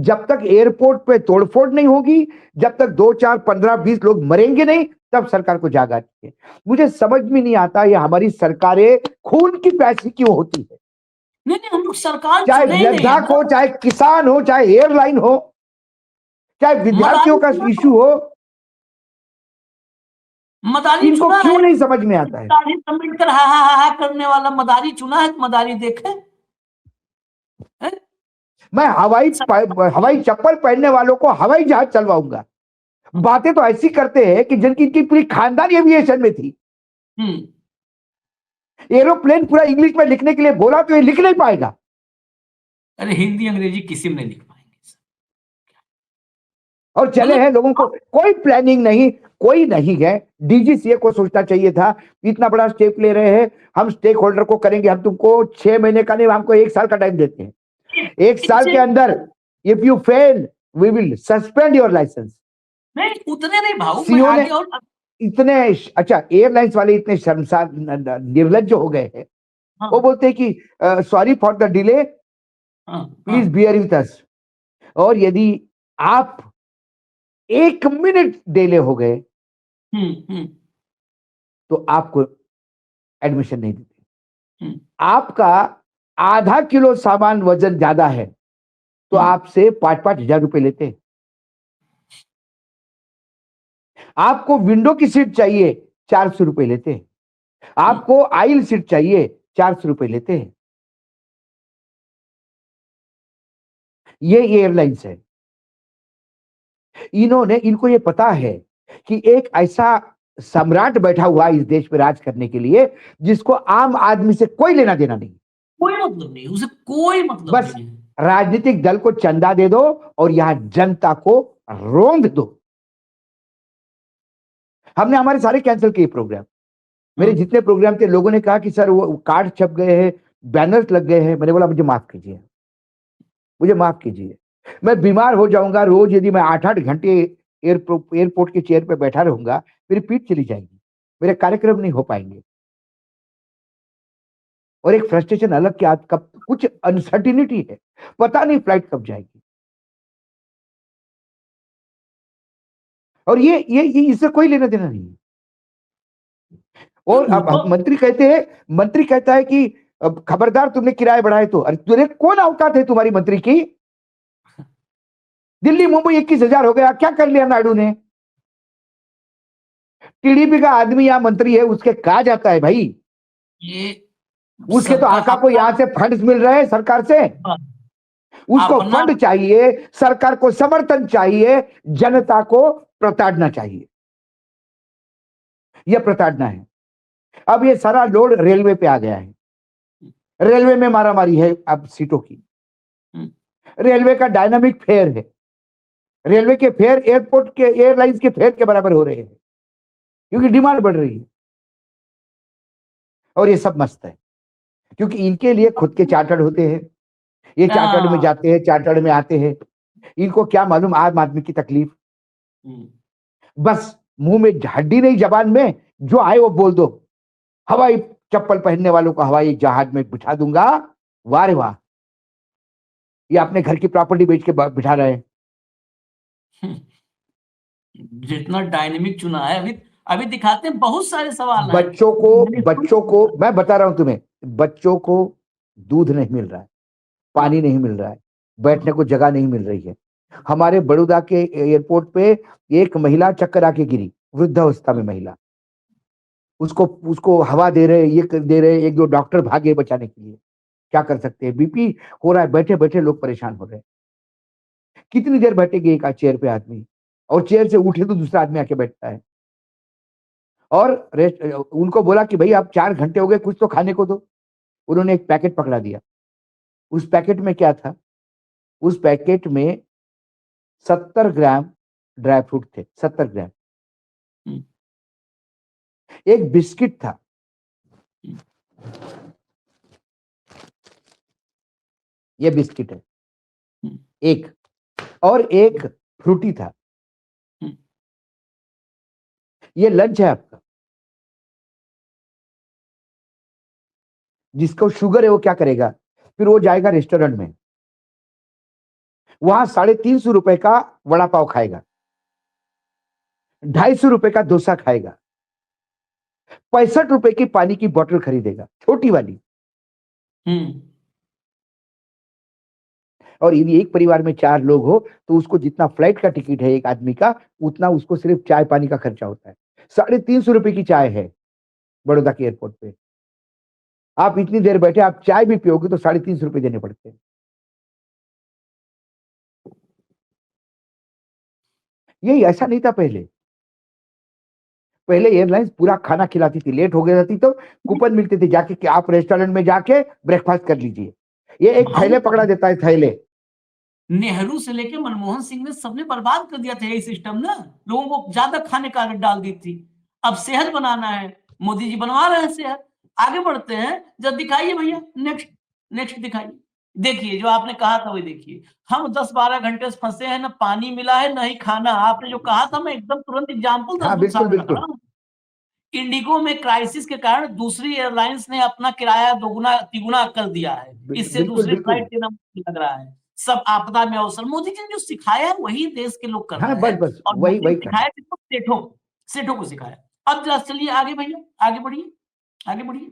जब तक एयरपोर्ट पे तोड़फोड़ नहीं होगी, जब तक 2, 4, 15, 20 लोग मरेंगे नहीं, तब सरकार को जाग आती है। मुझे समझ में नहीं आता ये हमारी सरकारें खून की प्यासी क्यों होती है। नहीं हम लोग सरकार, चाहे लद्दाख हो, चाहे किसान हो, चाहे एयरलाइन हो, चाहे विद्यार्थियों का इशू हो, मदारी इनको चुना क्यों है। नहीं समझ में आता है? अम्बेडकर हा करने वाला मदारी चुना है, मदारी देखे। मैं हवाई चप्पल पहनने वालों को हवाई जहाज चलवाऊंगा। बातें तो ऐसी करते हैं कि जिनकी इनकी पूरी खानदान एविएशन में थी। एरोप्लेन पूरा इंग्लिश में लिखने के लिए बोला तो ये लिख नहीं पाएगा। अरे हिंदी अंग्रेजी किसी में नहीं लिख पाएंगे और चले हैं लोगों को कोई प्लानिंग नहीं, कोई नहीं है। डीजीसीए को सोचना चाहिए था, इतना बड़ा स्टेप ले रहे हैं, हम स्टेक होल्डर को करेंगे, हम तुमको 6 महीने का नहीं, हमको 1 साल का टाइम देते हैं। 1 साल के अंदर if you fail we will suspend your licence. नहीं उतने नहीं भाऊ, मैं सीओ ने आगे और इतने, अच्छा एयरलाइंस वाले इतने शर्मसार निर्लज्ज हो गए हैं, हाँ, वो बोलते हैं कि सॉरी फॉर द डिले, हाँ, प्लीज बियर विथ अस। और यदि आप 1 मिनट डिले हो गए हम्म, तो आपको एडमिशन नहीं देते। हम्म, आपका आधा किलो सामान वजन ज्यादा है तो आपसे 5-5 हजार रुपए लेते हैं। आपको विंडो की सीट चाहिए 400 रुपए लेते हैं। आपको आइल सीट चाहिए 400 रुपए लेते हैं। ये एयरलाइंस है। इनको ये पता है कि एक ऐसा सम्राट बैठा हुआ है इस देश पे राज करने के लिए जिसको आम आदमी से कोई लेना देना नहीं, कोई मतलब नहीं, उसे कोई मतलब बस नहीं है। राजनीतिक दल को चंदा दे दो और यहां जनता को रोंद दो। हमने हमारे सारे कैंसिल किए प्रोग्राम। मेरे जितने प्रोग्राम थे लोगों ने कहा कि सर वो कार्ड छप गए हैं, बैनर्स लग गए हैं। मैंने बोला मुझे माफ कीजिए, मुझे माफ कीजिए। मैं बीमार हो जाऊंगा, रोज यदि मैं 8-8 घंटे एयरपोर्ट के चेयर पे बैठा रहूंगा, मेरी पीठ चली जाएगी, मेरे कार्यक्रम नहीं हो पाएंगे। और एक फ्रस्ट्रेशन अलग क्या, कब कुछ अनसर्टिनिटी है, पता नहीं फ्लाइट कब जाएगी। और ये इससे कोई लेना देना नहीं है। और अब मंत्री कहता है कि अब खबरदार तुमने किराए बढ़ाए तो। अरे तुझे कौन औकात है तुम्हारी मंत्री की? दिल्ली मुंबई 21,000 हो गया, क्या कर लिया नायडू ने? टीडीपी का आदमी या मंत्री है, उसके कहा जाता है भाई, ये उसके तो आका को यहां से फंड्स मिल रहे हैं सरकार से, उसको फंड चाहिए, सरकार को समर्थन चाहिए, जनता को प्रताड़ना चाहिए। यह प्रताड़ना है। अब ये सारा लोड रेलवे पे आ गया है। रेलवे में मारामारी है अब सीटों की। रेलवे का डायनामिक फेयर है। रेलवे के फेयर एयरपोर्ट के एयरलाइंस के फेयर के बराबर हो रहे हैं क्योंकि डिमांड बढ़ रही है। और ये सब मस्त है क्योंकि इनके लिए खुद के चार्टर्ड होते हैं। ये चार्टर्ड में जाते हैं, चार्टर्ड में आते हैं। इनको क्या मालूम आम आदमी की तकलीफ। बस मुंह में हड्डी नहीं, जबान में जो आए वो बोल दो। हवाई चप्पल पहनने वालों को हवाई जहाज में बिठा दूंगा। वाह रे वाह, ये अपने घर की प्रॉपर्टी बेच के बिठा रहे हैं। जितना डायनेमिक चुना है अभी दिखाते हैं, बहुत सारे सवाल हैं। बच्चों को मैं बता रहा हूं तुम्हें, बच्चों को दूध नहीं मिल रहा है, पानी नहीं मिल रहा है, बैठने को जगह नहीं मिल रही है। हमारे बड़ौदा के एयरपोर्ट पे एक महिला चक्कर आके गिरी, वृद्धावस्था में महिला, उसको हवा दे रहे, ये दे रहे, 1-2 डॉक्टर भागे बचाने के लिए। क्या कर सकते हैं? बीपी हो रहा है, बैठे बैठे लोग परेशान हो रहे हैं। कितनी देर बैठेगी एक चेयर पे आदमी? और चेयर से उठे तो दूसरा आदमी आके बैठता है। और उनको बोला कि भाई आप 4 घंटे हो गए, कुछ तो खाने को दो। उन्होंने एक पैकेट पकड़ा दिया। उस पैकेट में क्या था? उस पैकेट में 70 ग्राम ड्राई फ्रूट थे, 70 ग्राम। एक बिस्किट था, ये बिस्किट है एक, और एक फ्रूटी था। ये लंच है आपका। जिसको शुगर है वो क्या करेगा? फिर वो जाएगा रेस्टोरेंट में, वहां 350 रुपए का वड़ा पाव खाएगा, 250 रुपए का डोसा खाएगा, 65 रुपए की पानी की बोतल खरीदेगा, छोटी वाली। और यदि एक परिवार में 4 लोग हो तो उसको जितना फ्लाइट का टिकट है एक आदमी का, उतना उसको सिर्फ चाय पानी का खर्चा होता है। 350 रुपए की चाय है बड़ौदा के एयरपोर्ट पे। आप इतनी देर बैठे, आप चाय भी पियोगे तो 350 रुपए देने पड़ते हैं। यही ऐसा नहीं था पहले। पहले एयरलाइंस पूरा खाना खिलाती थी, लेट हो गया थी तो कूपन मिलते थे जाके कि आप रेस्टोरेंट में जाके ब्रेकफास्ट कर लीजिए। ये एक थैले पकड़ा देता है, थैले। नेहरू से लेके मनमोहन सिंह ने सबने बर्बाद कर दिया था यही सिस्टम ना। लोगों को ज्यादा खाने का आदत डाल दी थी। अब सेहत बनाना है, मोदी जी बनवा रहे हैं सेहत। आगे बढ़ते हैं, जब दिखाइए भैया, नेक्स्ट दिखाइए। देखिए जो आपने कहा था वही देखिए, हम 10-12 घंटे से फंसे हैं, ना पानी मिला है, ना ही खाना। आपने जो कहा था, मैं एकदम तुरंत एग्जाम्पल हाँ, बिल्कुल, सामने रख रहा बिल्कुल। हूँ। इंडिगो में क्राइसिस के कारण दूसरी एयरलाइंस ने अपना किराया दोगुना तिगुना कर दिया है, इससे बिल्कुल, दूसरी बिल्कुल। फ्लाइट लेना मुश्किल लग रहा है। सब आपदा में अवसर, मोदी जी ने जो सिखाया है वही देश के लोग कर हाँ, रहे बस, हैं, बस, और वही मोदी ने वही करना। सिखाया किसको? सेठों को सिखाया। अब जरा चलिए आगे भैया, आगे बढ़िए, आगे बढ़िए।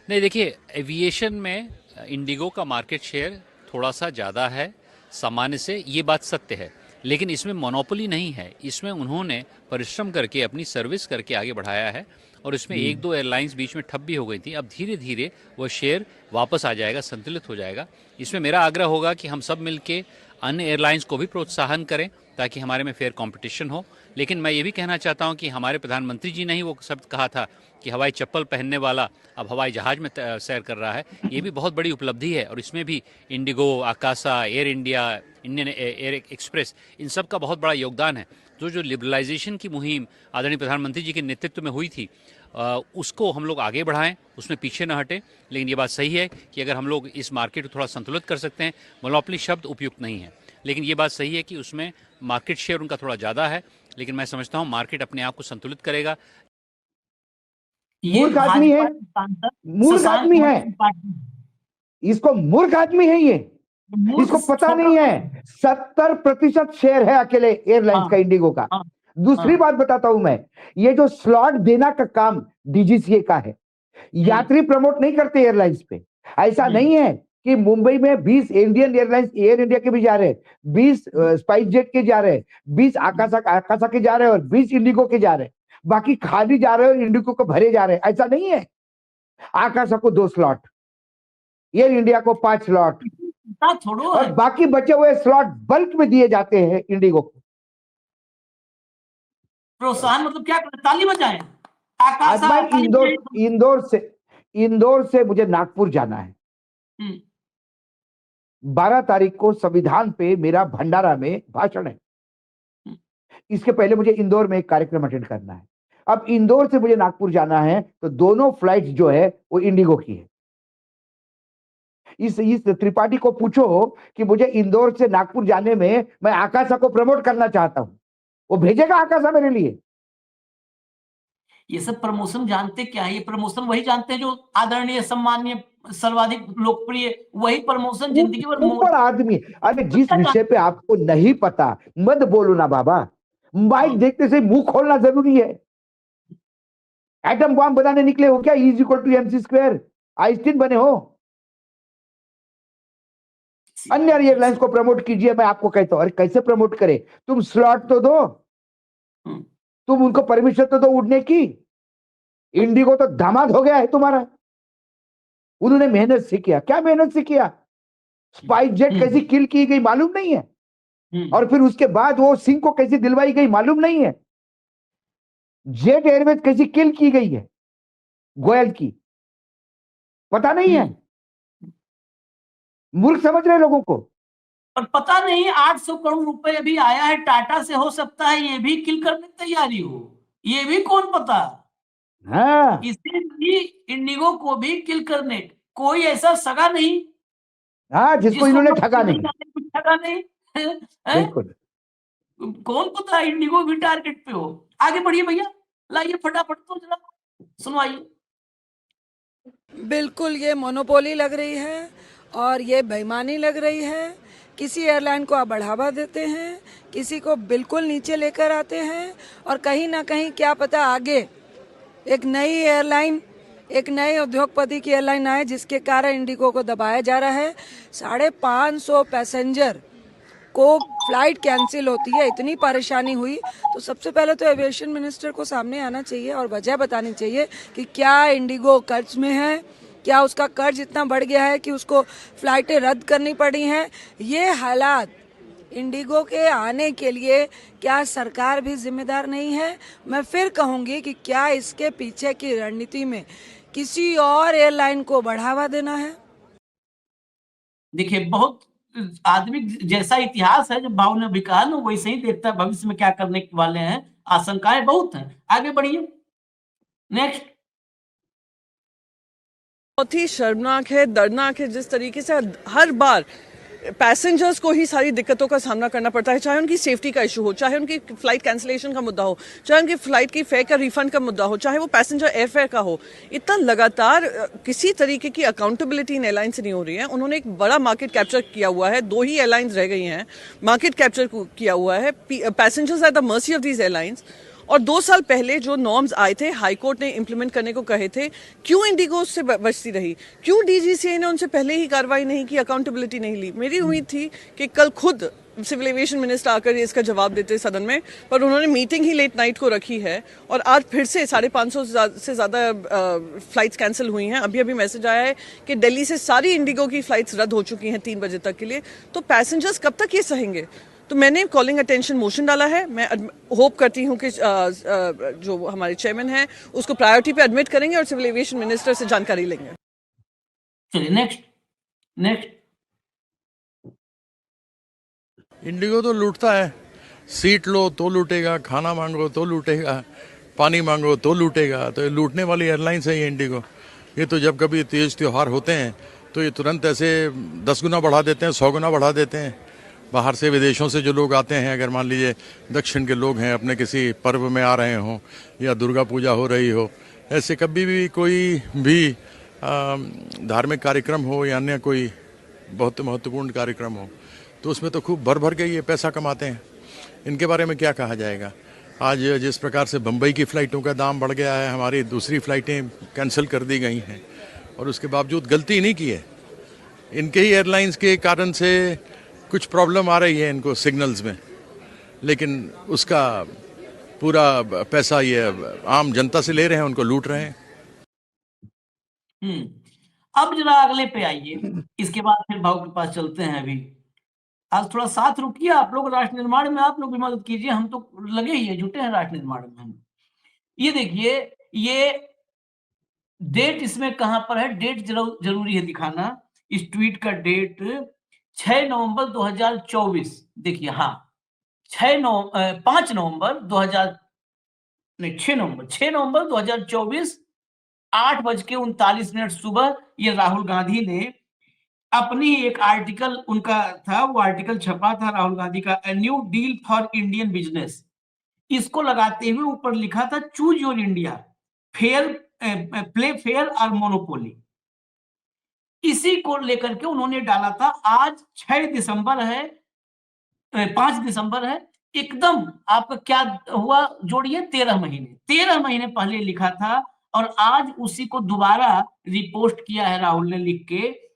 नहीं देखिए, एविएशन में इंडिगो का मार्केट शेयर थोड़ा सा ज़्यादा है सामान्य से, ये बात सत्य है, लेकिन इसमें मोनोपोली नहीं है। इसमें उन्होंने परिश्रम करके अपनी सर्विस करके आगे बढ़ाया है, और इसमें एक दो एयरलाइंस बीच में ठप भी हो गई थी। अब धीरे धीरे वो शेयर वापस आ जाएगा, संतुलित हो जाएगा। इसमें मेरा आग्रह होगा कि हम सब मिलके अन्य एयरलाइंस को भी प्रोत्साहन करें ताकि हमारे में फेयर कंपटीशन हो। लेकिन मैं ये भी कहना चाहता हूं कि हमारे प्रधानमंत्री जी ने ही वो शब्द कहा था कि हवाई चप्पल पहनने वाला अब हवाई जहाज में सैर कर रहा है। ये भी बहुत बड़ी उपलब्धि है, और इसमें भी इंडिगो, आकाशा, एयर इंडिया, इंडियन एयर एक्सप्रेस, इन सब का बहुत बड़ा योगदान है। जो लिबरलाइजेशन की मुहिम आदरणीय प्रधानमंत्री जी के नेतृत्व में हुई थी, उसको हम लोग आगे बढ़ाएं, उसमें पीछे न हटें। लेकिन ये बात सही है कि अगर हम लोग इस मार्केट को थोड़ा संतुलित कर सकते हैं, मोनोपोली शब्द उपयुक्त नहीं है, लेकिन ये बात सही है कि उसमें मार्केट शेयर उनका थोड़ा ज़्यादा है। लेकिन मैं समझता हूँ मार्केट अपने आप को संतुलित करेगा। ये मूर्ख आदमी है, भाजपा सांसद मूर्ख शशांक आदमी है, मणि त्रिपाठी। इसको मूर्ख आदमी है ये, मूर्ख इसको पता छोटा नहीं है। 70% शेयर है अकेले एयरलाइंस हाँ, का, इंडिगो का। हाँ, दूसरी हाँ। बात बताता हूं मैं, ये जो स्लॉट देना का काम डीजीसीए का है, यात्री प्रमोट नहीं करते एयरलाइंस पे। ऐसा नहीं है कि मुंबई में 20 इंडियन एयरलाइंस, एयर इंडिया के भी जा रहे हैं, 20 स्पाइस जेट के जा रहे हैं, 20 आकाशा के जा रहे हैं, और 20 इंडिगो के जा रहे हैं। बाकी खाली जा रहे हैं और इंडिगो को भरे जा रहे हैं, ऐसा नहीं है। आकाशा को 2 स्लॉट, एयर इंडिया को 5 स्लॉट, छोड़ो और बाकी बचे हुए स्लॉट बल्क में दिए जाते हैं इंडिगो को। प्रोत्साहन मतलब क्या करें? ताली बजाएं? आज मैं ताली बजाएं? इंदौर से मुझे नागपुर जाना है। 12 तारीख को संविधान पे मेरा भंडारा में भाषण है। इसके पहले मुझे इंदौर में एक कार्यक्रम अटेंड करना है। अब इंदौर से मुझे नागपुर जाना है, तो दोनों फ्लाइट जो है वो इंडिगो की है। इस त्रिपाठी को पूछो कि मुझे इंदौर से नागपुर जाने में मैं आकाशा को प्रमोट करना चाहता हूं, वो भेजेगा आकाशा मेरे लिए? ये सब प्रमोशन जानते क्या है? ये प्रमोशन वही जानते हैं जो आदरणीय, सम्माननीय, सर्वाधिक लोकप्रिय, वही प्रमोशन जिंदगी भर ऊपर आदमी। अरे जिस विषय पे आपको नहीं पता मत बोलो ना बाबा। माइक देखते से मुंह खोलना जरूरी है। एटम बॉम्ब बनाने निकले हो क्या? E=mc², आइंस्टीन बने हो? अन्य एयरलाइंस को प्रमोट कीजिए, मैं आपको कहता हूं। अरे कैसे प्रमोट करे? तुम स्लॉट तो दो, तुम उनको परमिशन तो दो उड़ने की। इंडिगो तो धमाद हो गया है तुम्हारा। उन्होंने मेहनत से किया, क्या मेहनत से किया? स्पाइस जेट कैसी किल की गई मालूम नहीं है, और फिर उसके बाद वो सिंह को कैसी दिलवाई गई मालूम नहीं है। जेट एयरवेज कैसी किल की गई है गोयल की, पता नहीं है। मूर्ख समझ रहे लोगों को। और पता नहीं 800 करोड़ रुपए अभी आया है टाटा से, हो सकता है ये भी किल करने की तैयारी हो, ये भी कौन पता। हाँ, इसे भी, इंडिगो को भी किल करने कोई ऐसा सगा नहीं, हाँ, जिसको इन्होंने ठगा नहीं। ठगा नहीं बिल्कुल। कौन पता है इंडिगो भी टारगेट पे हो। आगे बढ़िए भैया, लाइए फटाफट तो जरा सुनवाइए। बिल्कुल ये मोनोपोली लग रही है और ये बेईमानी लग रही है। किसी एयरलाइन को आप बढ़ावा देते हैं, किसी को बिल्कुल नीचे लेकर आते हैं, और कहीं ना कहीं क्या पता आगे एक नई एयरलाइन, एक नए उद्योगपति की एयरलाइन आए जिसके कारण इंडिगो को दबाया जा रहा है। 550 पैसेंजर को फ्लाइट कैंसिल होती है, इतनी परेशानी हुई। तो सबसे पहले तो एविएशन मिनिस्टर को सामने आना चाहिए और वजह बतानी चाहिए कि क्या इंडिगो कर्ज में है, क्या उसका कर्ज इतना बढ़ गया है कि उसको फ्लाइटें रद्द करनी पड़ी हैं। ये हालात इंडिगो के आने के लिए क्या सरकार भी जिम्मेदार नहीं है? मैं फिर कहूंगी कि क्या इसके पीछे की रणनीति में किसी और एयरलाइन को बढ़ावा देना है? देखिए, बहुत आदमी जैसा इतिहास है, जब भाव ने भी कहा ना, वैसे ही देखता है भविष्य में क्या करने वाले हैं। आशंकाएं बहुत हैं। आगे बढ़िए, नेक्स्ट। बहुत ही शर्मनाक है, दर्दनाक है जिस तरीके से हर बार पैसेंजर्स को ही सारी दिक्कतों का सामना करना पड़ता है, चाहे उनकी सेफ्टी का इशू हो, चाहे उनकी फ्लाइट कैंसिलेशन का मुद्दा हो, चाहे उनकी फ्लाइट की फेयर का रिफंड का मुद्दा हो, चाहे वो पैसेंजर एयरफेयर का हो। इतना लगातार किसी तरीके की अकाउंटेबिलिटी इन एयरलाइन से नहीं हो रही है। उन्होंने एक बड़ा मार्केट कैप्चर किया हुआ है, 2 ही एयरलाइंस रह गई हैं, मार्केट कैप्चर किया हुआ है। Passengers are the mercy of these airlines. और 2 साल पहले जो नॉर्म्स आए थे, हाईकोर्ट ने इम्प्लीमेंट करने को कहे थे, क्यों इंडिगो उससे बचती रही? क्यों डीजीसीए ने उनसे पहले ही कार्रवाई नहीं की, अकाउंटेबिलिटी नहीं ली? मेरी उम्मीद थी कि कल खुद सिविल एविएशन मिनिस्टर आकर इसका जवाब देते सदन में, पर उन्होंने मीटिंग ही लेट नाइट को रखी है और आज फिर से 550 से ज़्यादा फ्लाइट्स कैंसिल हुई हैं। अभी मैसेज आया है कि दिल्ली से सारी इंडिगो की फ्लाइट्स रद्द हो चुकी हैं 3 बजे तक के लिए। तो पैसेंजर्स कब तक ये सहेंगे? तो मैंने कॉलिंग अटेंशन मोशन डाला है। मैं होप करती हूँ कि जो हमारे चेयरमैन हैं उसको प्रायोरिटी पे एडमिट करेंगे और सिविल एविएशन मिनिस्टर से जानकारी लेंगे। चलिए नेक्स्ट। इंडिगो तो लूटता है, सीट लो तो लूटेगा, खाना मांगो तो लूटेगा, पानी मांगो तो लूटेगा। तो ये लूटने वाली एयरलाइंस है ये इंडिगो। ये तो जब कभी तीज त्योहार होते हैं तो ये तुरंत ऐसे 10 गुना बढ़ा देते हैं, 100 गुना बढ़ा देते हैं। बाहर से विदेशों से जो लोग आते हैं, अगर मान लीजिए दक्षिण के लोग हैं, अपने किसी पर्व में आ रहे हों या दुर्गा पूजा हो रही हो, ऐसे कभी भी कोई भी धार्मिक कार्यक्रम हो या अन्य कोई बहुत महत्वपूर्ण कार्यक्रम हो, तो उसमें तो खूब भर के ये पैसा कमाते हैं। इनके बारे में क्या कहा जाएगा? आज जिस प्रकार से बम्बई की फ़्लाइटों का दाम बढ़ गया है, हमारी दूसरी फ़्लाइटें कैंसिल कर दी गई हैं और उसके बावजूद गलती नहीं की है। इनके ही एयरलाइंस के कारण से कुछ प्रॉब्लम आ रही है इनको सिग्नल्स में, लेकिन उसका पूरा पैसा ये आम जनता से ले रहे हैं, उनको लूट रहे हैं। अब जरा अगले पे आइए, इसके बाद फिर भाव के पास चलते हैं। अभी आज थोड़ा साथ रुकिए, आप लोग राष्ट्र निर्माण में आप लोग भी मदद कीजिए, हम तो लगे ही है, जुटे हैं राष्ट्र निर्माण में हम। ये देखिए, ये डेट इसमें कहां पर है? डेट जरूरी है दिखाना। इस ट्वीट का डेट 6 नवंबर 2024। देखिए, हाँ 5 नवंबर 6 नवंबर 2024 8:39 सुबह ये राहुल गांधी ने अपनी एक आर्टिकल, उनका था, वो आर्टिकल छपा था राहुल गांधी का, a new deal for Indian business. इसको लगाते हुए ऊपर लिखा था choose your India, fair play fair और मोनोपोली। इसी को लेकर के उन्होंने डाला था। आज 6 दिसंबर है, 5 दिसंबर है, एकदम आपका क्या हुआ, जोड़िए 13 महीने पहले लिखा था और आज उसी को दोबारा रिपोस्ट किया है राहुल ने लिख के।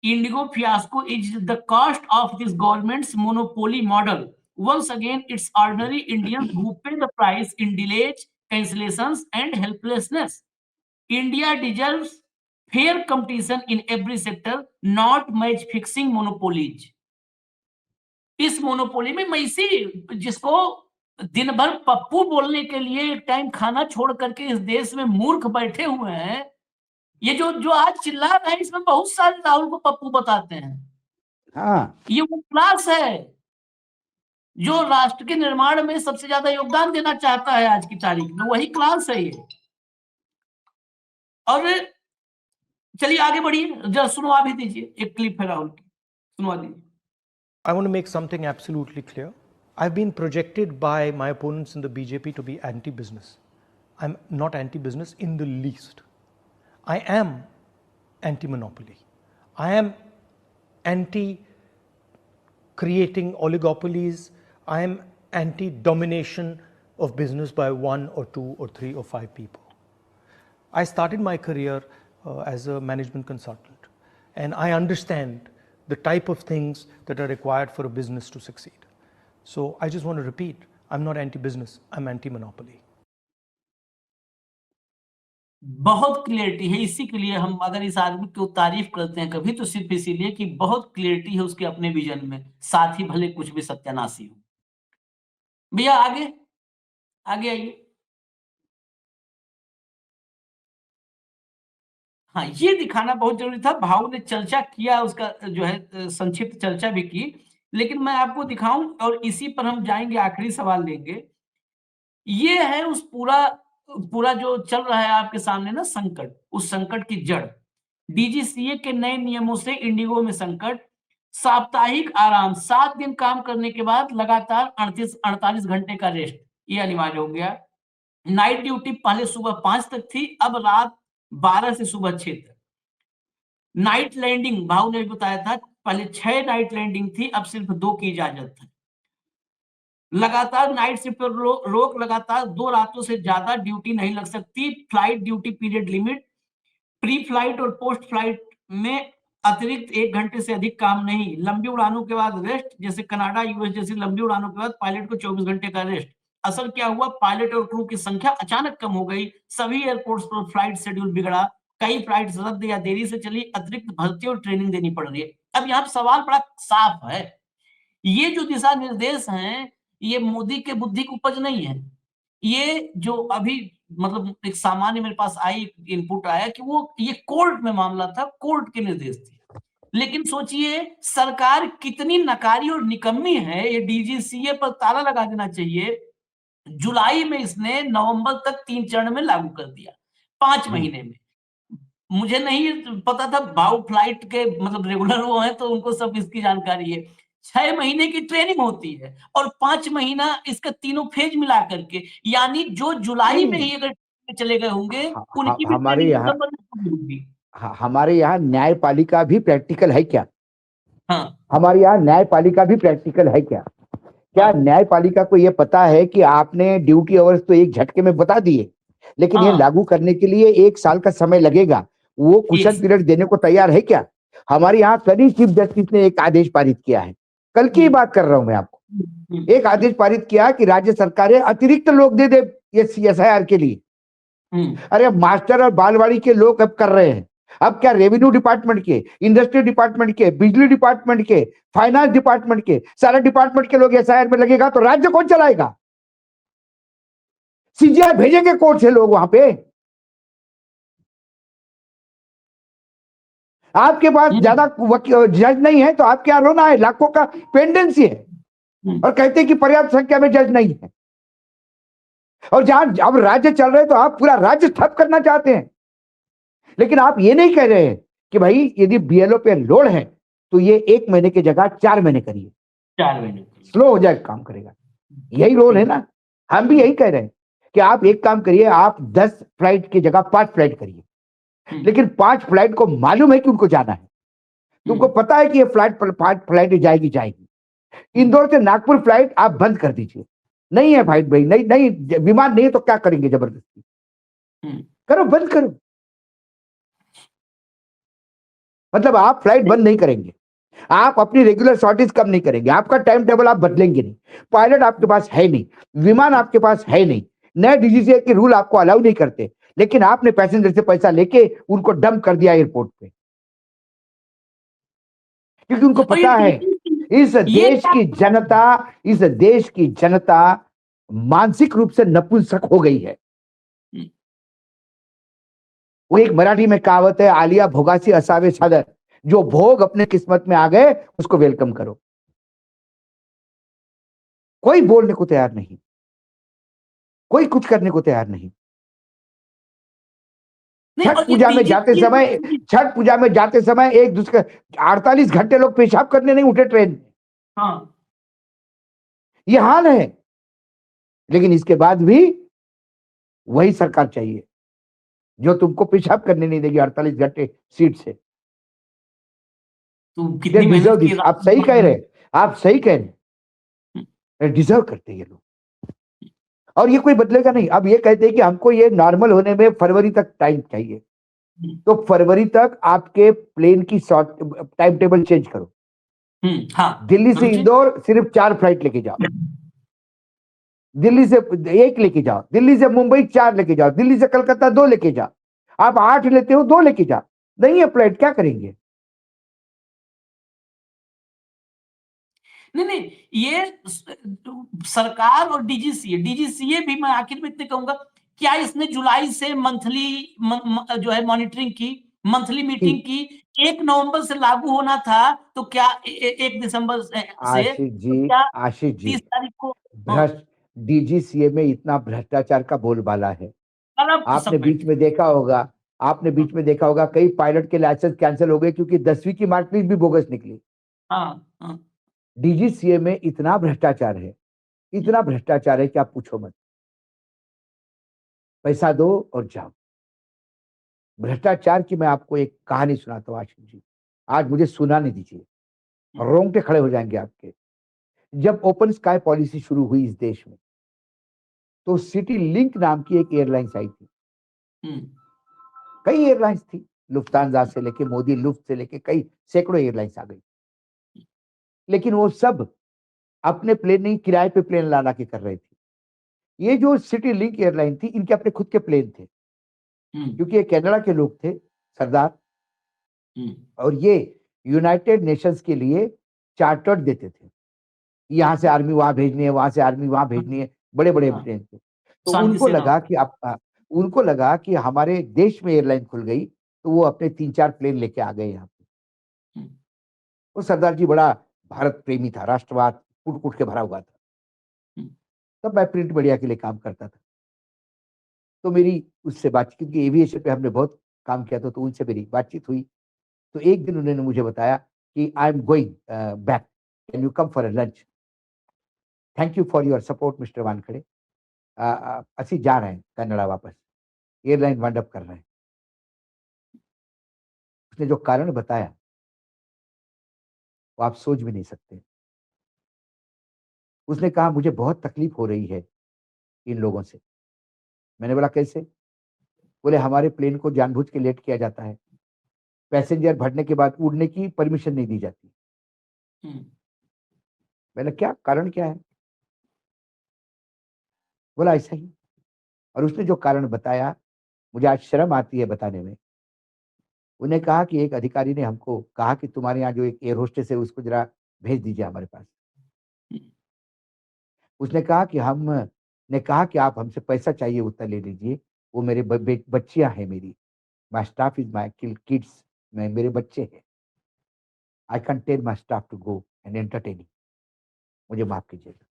Indigo fiasco is the cost of this governments monopoly model. Once again, it's ordinary Indians who pay the price in delays, cancellations, and helplessness. India deserves fair competition in every sector, not match fixing monopolies. इस monopoly में मैसी, जिसको दिन भर पप्पू बोलने के लिए एक time खाना छोड़ करके इस देश में मूर्ख बैठे हुए हैं, ये जो आज चिल्ला रहे हैं, इसमें बहुत सारे राहुल को पप्पू बताते हैं। हाँ, ये वो क्लास है जो राष्ट्र के निर्माण में सबसे ज्यादा योगदान देना चाहता है आज की तारीख में, वही क्लास है ये। और चलिए आगे बढ़िए, जरा सुनवा भी दीजिए, एक क्लिप है राहुल की, सुनवा दीजिए। I want to make something absolutely clear. I've been projected by my opponents in the BJP to be anti-business. I'm not anti-business in the least. I am anti-monopoly. I am anti-creating oligopolies. I am anti-domination of business by 1 or 2 or 3 or 5 people. I started my career as a management consultant, and I understand the type of things that are required for a business to succeed. So I just want to repeat, I'm not anti-business, I'm anti-monopoly. बहुत clarity है, इसी के लिए हम अगर इस आदमी की तारीफ करते हैं कभी, तो सिर्फ इसीलिए कि बहुत क्लियरिटी है उसके अपने विजन में, साथ ही भले कुछ भी सत्यानाशी हो। भैया आगे आइए। हाँ, ये दिखाना बहुत जरूरी था। भाव ने चर्चा किया, उसका जो है संक्षिप्त चर्चा भी की, लेकिन मैं आपको दिखाऊं और इसी पर हम जाएंगे, आखिरी सवाल लेंगे। ये है उस पूरा जो चल रहा है आपके सामने ना संकट, उस संकट की जड़ डीजीसीए के नए नियमों से इंडिगो में संकट, साप्ताहिक आराम, 7 दिन काम करने के बाद लगातार 48 घंटे का रेस्ट, ये अनिवार्य हो गया। नाइट ड्यूटी पहले सुबह 5 तक थी, अब रात 12 से सुबह 6 तक। नाइट लैंडिंग, भाव ने बताया था, पहले 6 नाइट लैंडिंग थी, अब सिर्फ 2 की इजाजत है। लगातार नाइट शिफ्ट पर रोक, लगातार 2 रातों से ज्यादा ड्यूटी नहीं लग सकती। Flight duty period limit, pre flight और पोस्ट फ्लाइट में अतिरिक्त 1 घंटे से अधिक काम नहीं। लंबी उड़ानों के बाद रेस्ट, जैसे कनाडा, यूएस जैसी लंबी उड़ानों के बाद पायलट को 24 घंटे का रेस्ट। असर क्या हुआ? पायलट और क्रू की संख्या अचानक कम हो गई। सभी एयरपोर्ट्स पर फ्लाइट शेड्यूल बिगड़ा, कई फ्लाइट्स रद्द या देरी से चली, अतिरिक्त भर्ती और ट्रेनिंग देनी पड़ रही है। अब यहाँ सवाल बड़ा साफ है, ये जो दिशा निर्देश हैं, ये मोदी के बुद्धि की उपज नहीं है। ये जो अभी मतलब एक सामान्य मेरे पास आई इनपुट आया कि वो ये कोर्ट में मामला था, कोर्ट के निर्देश थे। लेकिन सोचिए सरकार कितनी नकारी और निकम्मी है, ये डीजीसीए पर ताला लगा देना चाहिए। जुलाई में इसने नवंबर तक 3 चरण में लागू कर दिया, 5 महीने में। मुझे नहीं पता था, भाव फ्लाइट के मतलब रेगुलर वो है तो उनको सब इसकी जानकारी है। 6 महीने की ट्रेनिंग होती है और 5 महीना इसका तीनों फेज मिला करके, यानी जो जुलाई में ही अगर चले गए होंगे उनकी भी हमारे ट्रेनिंग यहाँ नवंबर में पूरी होगी। हमारे यहाँ न्यायपालिका भी प्रैक्टिकल है क्या? हाँ, हमारे यहाँ न्यायपालिका भी प्रैक्टिकल है क्या? क्या न्यायपालिका को ये पता है कि आपने ड्यूटी आवर्स तो एक झटके में बता दिए, लेकिन ये लागू करने के लिए 1 साल का समय लगेगा, वो क्वेश्चन पीरियड देने को तैयार है क्या? हमारे यहाँ कल ही चीफ जस्टिस ने एक आदेश पारित किया है, कल की बात कर रहा हूं मैं आपको। एक आदेश पारित किया कि राज्य सरकारें अतिरिक्त लोग दे दे ये CSIR के लिए। अरे मास्टर और बालवाड़ी के लोग अब कर रहे हैं, अब क्या रेवेन्यू डिपार्टमेंट के, इंडस्ट्री डिपार्टमेंट के, बिजली डिपार्टमेंट के, फाइनेंस डिपार्टमेंट के, सारे डिपार्टमेंट के लोग SIR में लगेगा तो राज्य कौन चलाएगा? CGI भेजेंगे कोर्ट से लोग वहां पे। आपके पास ज्यादा जज नहीं है तो आपके यहाँ रोना है, लाखों का पेंडेंसी है और कहते हैं कि पर्याप्त संख्या में जज नहीं है। और जहां अब राज्य चल रहे तो आप पूरा राज्य ठप करना चाहते हैं, लेकिन आप ये नहीं कह रहे हैं कि भाई यदि BLO पे लोड है तो ये 1 महीने की जगह 4 महीने करिए, 4 महीने स्लो हो जाए काम करेगा। यही रोल है ना, हम भी यही कह रहे हैं कि आप एक काम करिए, आप 10 फ्लाइट की जगह 5 फ्लाइट करिए, लेकिन 5 फ्लाइट को मालूम है कि उनको जाना है, तुमको पता है कि ये 5 फ्लाइट जाएगी। इंदौर से नागपुर फ्लाइट आप बंद कर दीजिए, नहीं है भाई नहीं विमान नहीं है तो क्या करेंगे, जबरदस्ती करो, बंद करो। मतलब आप फ्लाइट बंद नहीं करेंगे, आप अपनी रेगुलर शॉर्टेज कम नहीं करेंगे, आपका टाइम टेबल आप बदलेंगे नहीं, पायलट आपके पास है नहीं, विमान आपके पास है नहीं, नए DGCA के रूल आपको अलाउ नहीं करते, लेकिन आपने पैसेंजर से पैसा लेके उनको डंप कर दिया एयरपोर्ट पे, क्योंकि उनको पता है इस देश की जनता मानसिक रूप से नपुंसक हो गई है। वो एक मराठी में कहावत है, आलिया भोगासी असावे सादर, जो भोग अपने किस्मत में आ गए उसको वेलकम करो। कोई बोलने को तैयार नहीं, कोई कुछ करने को तैयार नहीं। छठ पूजा में जाते समय एक दूसरे 48 घंटे लोग पेशाब करने नहीं उठे ट्रेन में। हाँ, ये हाल है, लेकिन इसके बाद भी वही सरकार चाहिए जो तुमको पेशाब करने नहीं देगी 48 घंटे सीट से। तो कितनी मेहनत की, आप सही कह रहे हैं, डिजर्व करते ये लोग, और ये कोई बदलेगा नहीं। अब ये कहते हैं कि हमको ये नॉर्मल होने में फरवरी तक टाइम चाहिए, तो फरवरी तक आपके प्लेन की टाइम टेबल चेंज करो। हाँ, दिल्ली से इंदौर सिर्फ 4 फ्लाइट लेके जाओ, दिल्ली से 1 लेके जाओ, दिल्ली से मुंबई 4 लेके जाओ, दिल्ली से कलकत्ता 2 लेके जाओ। आप 8 लेते हो, 2 लेके जाओ, नहीं है फ्लाइट, क्या करेंगे? नहीं, ये सरकार और डीजीसीए भी, मैं आखिर में इतने कहूंगा, क्या इसने जुलाई से मंथली जो है मॉनिटरिंग की, मंथली मीटिंग की? 1 नवंबर से लागू होना था, तो क्या 1 दिसंबर से आशीष जी 30 तारीख को DGCA में इतना भ्रष्टाचार का बोलबाला है, आपने बीच में देखा होगा, आपने बीच में देखा होगा कई पायलट के लाइसेंस कैंसिल हो गए क्योंकि 10वीं की मार्कशीट भी बोगस निकली। हाँ। डीजीसीए में इतना भ्रष्टाचार है, इतना भ्रष्टाचार है कि आप पूछो मत। पैसा दो और जाओ। भ्रष्टाचार की मैं आपको एक कहानी सुनाता हूँ आशीष जी, आज मुझे सुनाने दीजिए, रोंगटे खड़े हो जाएंगे आपके। जब ओपन स्काई पॉलिसी शुरू हुई इस देश में, तो सिटी लिंक नाम की एक एयरलाइंस आई थी। कई एयरलाइंस थी, लुफ्तांजा से लेके मोदी लुफ्ट से लेके कई सैकड़ों एयरलाइंस आ गई, लेकिन वो सब अपने प्लेन नहीं, किराए पे प्लेन लाना के कर रहे थे। ये जो सिटी लिंक एयरलाइन थी, इनके अपने खुद के प्लेन थे, क्योंकि ये कनाडा के लोग थे सरदार, और ये यूनाइटेड नेशंस के लिए चार्टर्ड देते थे। यहाँ से आर्मी वहां भेजनी है, वहां से आर्मी वहां भेजनी है, बड़े बड़े प्लेन थे। तो उनको लगा कि हमारे देश में एयरलाइन खुल गई, तो वो अपने 3-4 प्लेन लेके आ गए यहाँ पे। वो सरदार जी बड़ा भारत प्रेमी था, राष्ट्रवाद कूट कूट के भरा हुआ था। तब मैं प्रिंट मीडिया के लिए काम करता था, तो मेरी उससे बातचीत, क्योंकि एविएशन पे हमने बहुत काम किया था, तो उनसे मेरी बातचीत हुई। तो एक दिन उन्होंने मुझे बताया कि I am going back, can you come for a lunch, thank you for your support mister Wankhede, असि जा रहे हैं कनाडा वापस, एयरलाइन वाइंड अप कर रहे हैं। उसने जो कारण बताया वो आप सोच भी नहीं सकते। उसने कहा मुझे बहुत तकलीफ हो रही है इन लोगों से। मैंने बोला कैसे? बोले हमारे प्लेन को जानबूझ के लेट किया जाता है, पैसेंजर भरने के बाद उड़ने की परमिशन नहीं दी जाती। मैंने क्या कारण क्या है? बोला ऐसा ही। और उसने जो कारण बताया, मुझे आज शर्म आती है बताने में। उन्हें कहा कि एक अधिकारी ने हमको कहा कि तुम्हारे यहाँ जो एक एयर होस्टेस है उसको जरा भेज दीजिए हमारे पास। उसने कहा कि हमने कहा कि आप हमसे पैसा चाहिए उतना ले लीजिए, वो मेरे बच्चियां हैं, मेरी my staff is my kids, मेरे बच्चे हैं, I can tell my staff to go and entertaining. मुझे माफ कीजिएगा,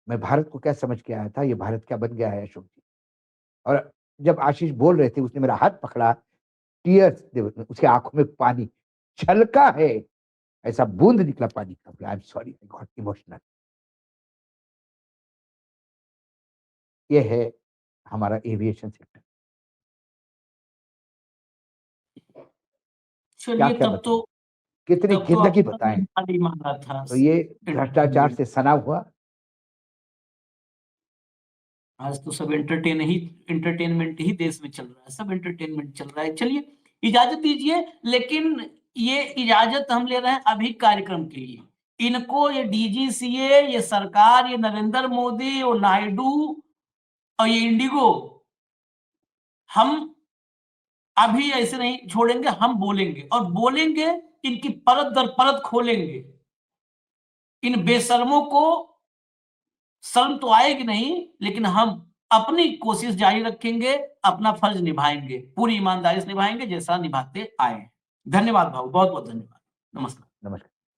मैं भारत को क्या समझ के आया था, ये भारत क्या बन गया है अशोक जी। और जब आशीष बोल रहे थे, उसने मेरा हाथ पकड़ा, टीयर्स, उसके आंखों में पानी छलका है, ऐसा बूंद निकला पानी का। I am sorry, I got emotional. ये है हमारा एविएशन सेक्टर। चलिए, तब तो कितनी जिंदगी बताएं। मांगा था तो ये भ्रष्टाचार से सना हुआ। आज तो सब एंटरटेनमेंट ही देश में चल रहा है, सब एंटरटेनमेंट चल रहा है। चलिए, इजाजत दीजिए, लेकिन ये इजाजत हम ले रहे हैं अभी कार्यक्रम के लिए। इनको, ये डीजीसीए, ये सरकार, ये नरेंद्र मोदी और नायडू और ये इंडिगो, हम अभी ऐसे नहीं छोड़ेंगे। हम बोलेंगे और बोलेंगे, इनकी परत दर परत खोलेंगे। इन बेशर्मों को शर्म तो आएगी नहीं, लेकिन हम अपनी कोशिश जारी रखेंगे, अपना फर्ज निभाएंगे, पूरी ईमानदारी से निभाएंगे, जैसा निभाते आए। धन्यवाद भाऊ, बहुत बहुत धन्यवाद। नमस्कार। नमस्कार।